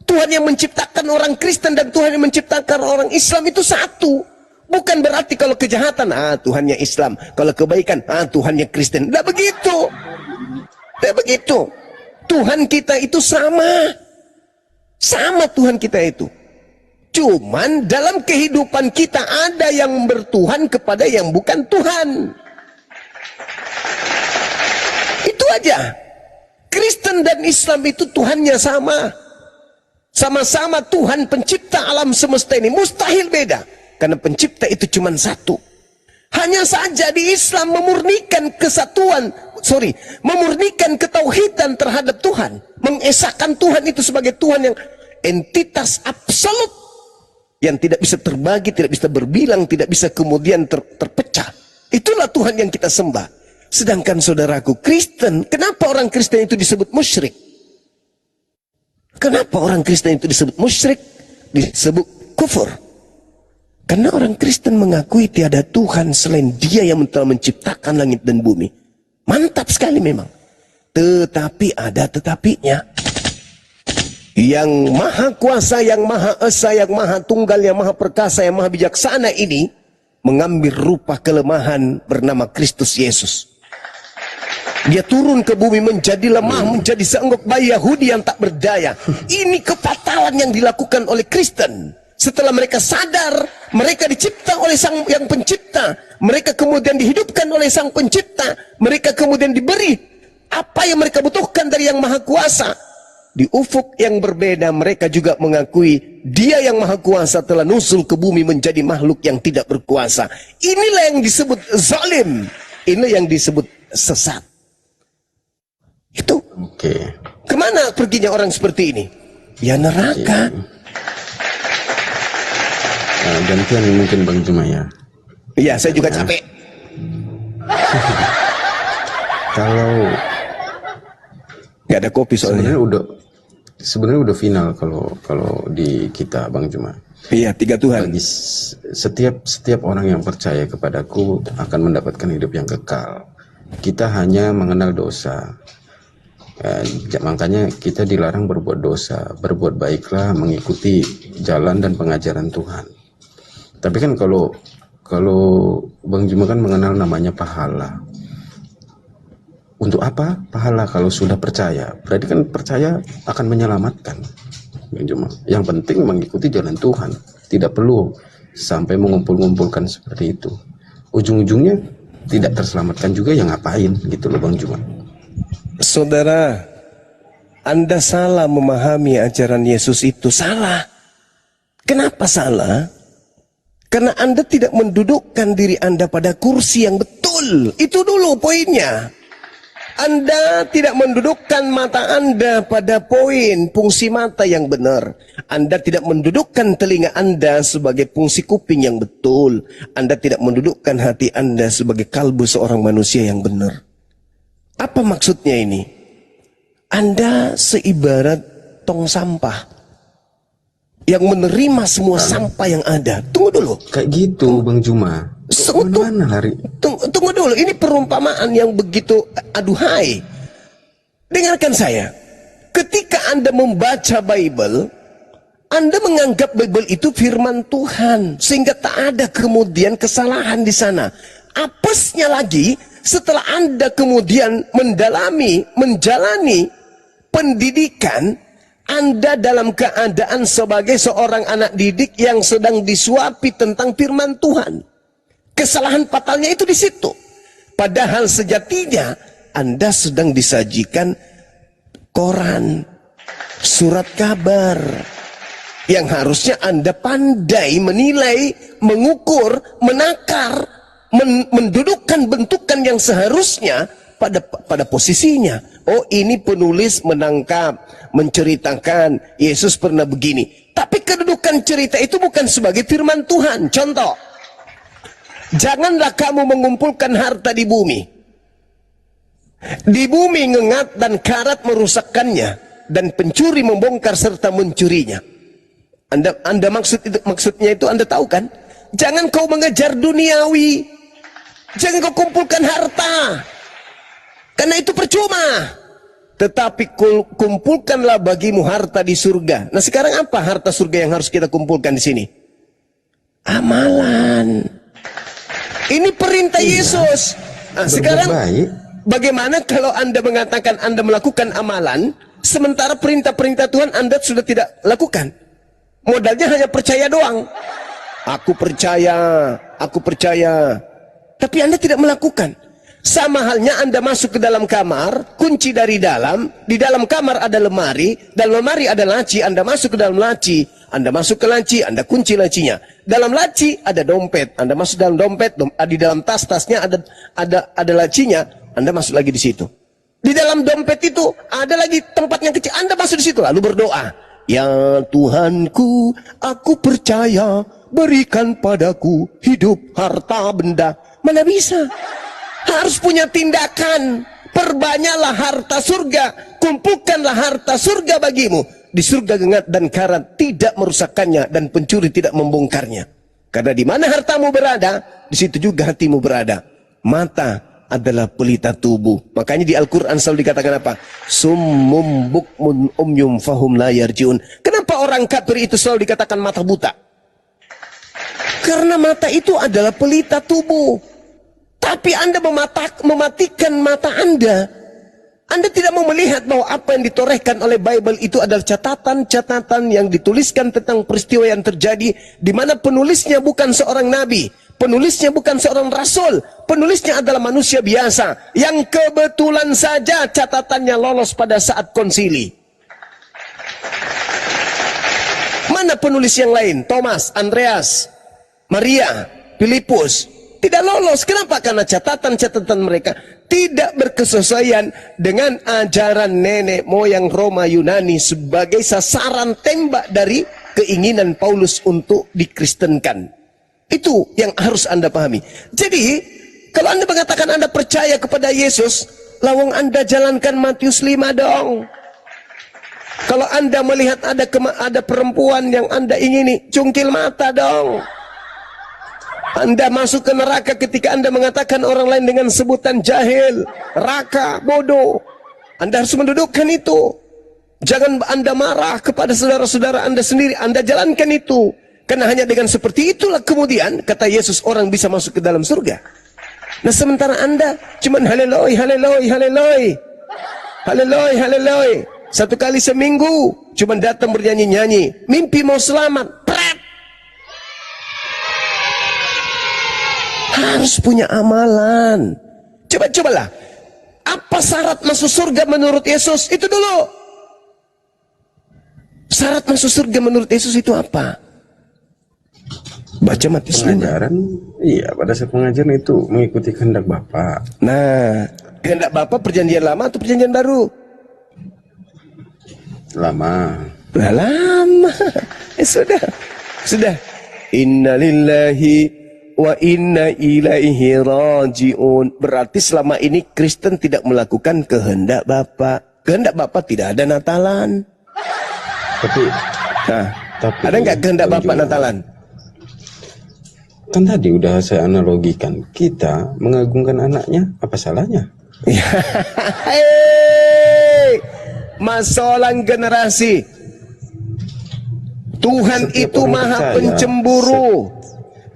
Tuhan yang menciptakan orang Kristen dan Tuhan yang menciptakan orang Islam itu satu. Bukan berarti kalau kejahatan, Tuhannya Islam. Kalau kebaikan, Tuhannya Kristen. Tidak begitu. Tidak begitu. Tuhan kita itu sama. Sama Tuhan kita itu. Cuman dalam kehidupan kita ada yang bertuhan kepada yang bukan Tuhan. Itu aja. Kristen dan Islam itu Tuhannya sama. Sama-sama Tuhan pencipta alam semesta ini. Mustahil beda. Karena pencipta itu cuma satu. Hanya saja di Islam memurnikan kesatuan. Memurnikan ketauhidan terhadap Tuhan. Mengesahkan Tuhan itu sebagai Tuhan yang entitas absolut. Yang tidak bisa terbagi, tidak bisa berbilang, tidak bisa kemudian terpecah. Itulah Tuhan yang kita sembah. Sedangkan saudaraku Kristen, kenapa orang Kristen itu disebut musyrik? Kenapa orang Kristen itu disebut musyrik, disebut kufur? Karena orang Kristen mengakui tiada Tuhan selain Dia yang telah menciptakan langit dan bumi. Mantap sekali memang. Tetapi ada tetapinya. Yang maha kuasa, yang maha esa, yang maha tunggal, yang maha perkasa, yang maha bijaksana ini mengambil rupa kelemahan bernama Kristus Yesus. Dia turun ke bumi menjadi lemah, menjadi seonggok bayi Yahudi yang tak berdaya. Ini kefatalan yang dilakukan oleh Kristen. Setelah mereka sadar, mereka dicipta oleh Sang Yang Pencipta. Mereka kemudian dihidupkan oleh Sang Pencipta. Mereka kemudian diberi apa yang mereka butuhkan dari Yang Maha Kuasa. Di ufuk yang berbeda, mereka juga mengakui Dia yang Maha Kuasa telah nusul ke bumi menjadi makhluk yang tidak berkuasa. Inilah yang disebut zalim. Inilah yang disebut sesat. Itu. Kemana perginya orang seperti ini? Ya neraka. Gantian mungkin Bang Juma ya. Iya, saya juga capek. Kalau nggak ada kopi soalnya. Sebenarnya udah final kalau di kita Bang Juma. Iya, tiga Tuhan. Bagi setiap orang yang percaya kepadaku akan mendapatkan hidup yang kekal. Kita hanya mengenal dosa. Makanya kita dilarang berbuat dosa, berbuat baiklah, mengikuti jalan dan pengajaran Tuhan. Tapi kan kalau Bang Juma kan mengenal namanya pahala. Untuk apa pahala kalau sudah percaya? Berarti kan percaya akan menyelamatkan. Bang Juma. Yang penting mengikuti jalan Tuhan. Tidak perlu sampai mengumpul-ngumpulkan seperti itu. Ujung-ujungnya tidak terselamatkan juga, yang ngapain gitu loh Bang Juma. Saudara, Anda salah memahami ajaran Yesus itu. Salah. Kenapa salah? Karena Anda tidak mendudukkan diri Anda pada kursi yang betul. Itu dulu poinnya. Anda tidak mendudukkan mata Anda pada poin fungsi mata yang benar. Anda tidak mendudukkan telinga Anda sebagai fungsi kuping yang betul. Anda tidak mendudukkan hati Anda sebagai kalbu seorang manusia yang benar. Apa maksudnya ini? Anda seibarat tong sampah yang menerima semua sampah yang ada. Tunggu dulu. Kayak gitu Bang Juma. Mana lari? Tunggu dulu, ini perumpamaan yang begitu aduhai. Dengarkan saya. Ketika Anda membaca Bible, Anda menganggap Bible itu firman Tuhan, sehingga tak ada kemudian kesalahan di sana. Apesnya lagi, setelah Anda kemudian menjalani pendidikan, Anda dalam keadaan sebagai seorang anak didik yang sedang disuapi tentang firman Tuhan. Kesalahan fatalnya itu di situ. Padahal sejatinya Anda sedang disajikan koran, surat kabar, yang harusnya Anda pandai menilai, mengukur, menakar, mendudukkan bentukan yang seharusnya pada posisinya. Oh, ini penulis menangkap, menceritakan Yesus pernah begini. Tapi kedudukan cerita itu bukan sebagai firman Tuhan. Contoh, janganlah kamu mengumpulkan harta di bumi. Di bumi ngengat dan karat merusakkannya, dan pencuri membongkar serta mencurinya. Anda maksudnya itu Anda tahu kan? Jangan kau mengejar duniawi. Jangan kau kumpulkan harta, karena itu percuma. Tetapi kumpulkanlah bagimu harta di surga. Nah, sekarang apa harta surga yang harus kita kumpulkan di sini? Amalan. Ini perintah Yesus. Nah, sekarang bagaimana kalau Anda mengatakan Anda melakukan amalan, sementara perintah-perintah Tuhan Anda sudah tidak lakukan? Modalnya hanya percaya doang. Aku percaya. Tapi Anda tidak melakukan. Sama halnya Anda masuk ke dalam kamar, kunci dari dalam, di dalam kamar ada lemari, dalam lemari ada laci, Anda masuk ke dalam laci, Anda masuk ke laci, Anda kunci lacinya. Dalam laci ada dompet, Anda masuk dalam dompet, di dalam tasnya ada lacinya, Anda masuk lagi di situ. Di dalam dompet itu ada lagi tempat yang kecil, Anda masuk di situ lalu berdoa. Ya Tuhanku, aku percaya, berikan padaku hidup, harta, benda. Mana bisa? Harus punya tindakan. Perbanyaklah harta surga, kumpulkanlah harta surga bagimu. Di surga gengat dan karat tidak merusakkannya, dan pencuri tidak membongkarnya. Karena di mana hartamu berada, di situ juga hatimu berada. Mata adalah pelita tubuh. Makanya di Al-Quran selalu dikatakan apa? Summum bukmun umyum fahum la yarjiun. Kenapa orang kafir itu selalu dikatakan mata buta? Karena mata itu adalah pelita tubuh. Tapi Anda mematikan mata Anda. Anda tidak mau melihat bahwa apa yang ditorehkan oleh Bible itu adalah catatan-catatan yang dituliskan tentang peristiwa yang terjadi, di mana penulisnya bukan seorang nabi, penulisnya bukan seorang rasul, penulisnya adalah manusia biasa yang kebetulan saja catatannya lolos pada saat konsili. Mana penulis yang lain? Thomas, Andreas, Maria, Filipus tidak lolos. Kenapa? Karena catatan-catatan mereka tidak berkesesuaian dengan ajaran nenek moyang Roma Yunani sebagai sasaran tembak dari keinginan Paulus untuk dikristenkan. Itu yang harus Anda pahami. Jadi, kalau Anda mengatakan Anda percaya kepada Yesus, lawang Anda jalankan Matius 5 dong. Kalau Anda melihat ada perempuan yang Anda ingini, cungkil mata dong. Anda masuk ke neraka ketika Anda mengatakan orang lain dengan sebutan jahil, raka, bodoh. Anda harus mendudukkan itu. Jangan Anda marah kepada saudara-saudara Anda sendiri. Anda jalankan itu. Karena hanya dengan seperti itulah kemudian, kata Yesus, orang bisa masuk ke dalam surga. Nah sementara Anda cuman haleloi, haleloi, haleloi. Haleloi, haleloi. Satu kali seminggu cuman datang bernyanyi-nyanyi. Mimpi mau selamat. Pret. Harus punya amalan. Coba-cobalah. Apa syarat masuk surga menurut Yesus? Itu dulu. Syarat masuk surga menurut Yesus itu apa? Baca Matius 5. Pengajaran, iya, pada saat pengajaran itu mengikuti kehendak Bapa. Nah, kehendak Bapa perjanjian lama atau perjanjian baru? Lama. Lah lama. Sudah. Inna lillahi wa inna ilaihi raji'un. Berarti selama ini Kristen tidak melakukan kehendak Bapa. Kehendak Bapa tidak ada Natalan. Tapi Ada nggak kehendak Bapa Natalan? Kan tadi udah saya analogikan, kita mengagungkan anaknya, apa salahnya? Hei, masalah generasi. Tuhan Setiap itu orang maha percaya. pencemburu.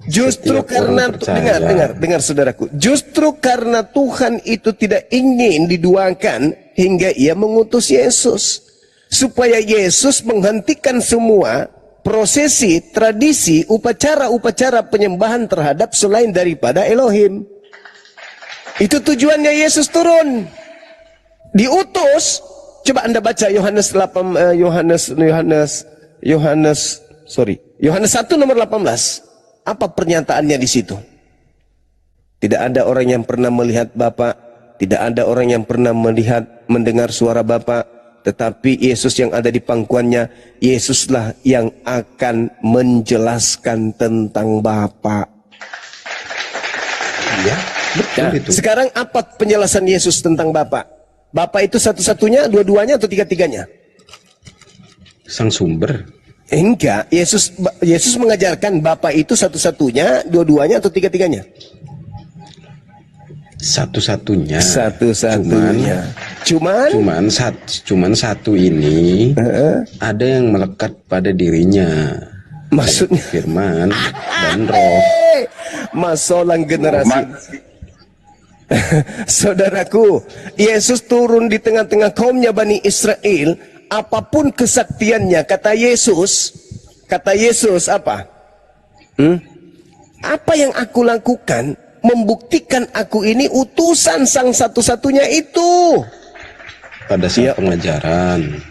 Justru Setiap karena orang percaya. dengar saudaraku. Justru karena Tuhan itu tidak ingin diduakan hingga ia mengutus Yesus. Supaya Yesus menghentikan semua prosesi, tradisi, upacara-upacara penyembahan terhadap selain daripada Elohim. Itu tujuannya Yesus turun. Diutus. Coba Anda baca Yohanes 1 nomor 18. Apa pernyataannya di situ? Tidak ada orang yang pernah melihat Bapa, tidak ada orang yang pernah mendengar suara Bapa. Tetapi Yesus yang ada di pangkuannya, Yesuslah yang akan menjelaskan tentang Bapa. Iya, betul Nah, itu. sekarang apa penjelasan Yesus tentang Bapa? Bapa itu satu-satunya, dua-duanya atau tiga-tiganya? Sang sumber. Enggak, Yesus mengajarkan Bapa itu satu-satunya, dua-duanya atau tiga-tiganya? Satu-satunya. Satu-satunya. Cuman satu ini ada yang melekat pada dirinya. Maksudnya Firman dan Roh. masalah generasi. Saudaraku, Yesus turun di tengah-tengah kaumnya Bani Israel. Apapun kesaktiannya, kata Yesus apa? Apa yang aku lakukan membuktikan aku ini utusan sang satu-satunya itu. Pada saat pengajaran.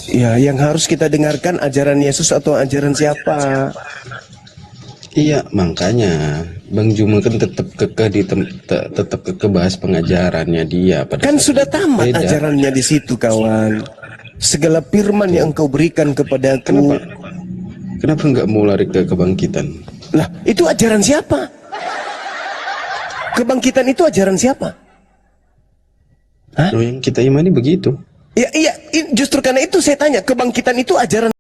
Ya, yang harus kita dengarkan ajaran Yesus atau ajaran siapa? Iya, makanya Bang Juma kan tetap kekeh bahas pengajarannya dia. Pada Kan saat sudah itu tamat beda. ajarannya di situ, kawan. Segala firman yang engkau berikan kepadaku. Kenapa nggak mau lari ke kebangkitan? Lah, itu ajaran siapa? Kebangkitan itu ajaran siapa? Loh, yang kita imani begitu. Ya, iya, justru karena itu saya tanya, kebangkitan itu ajaran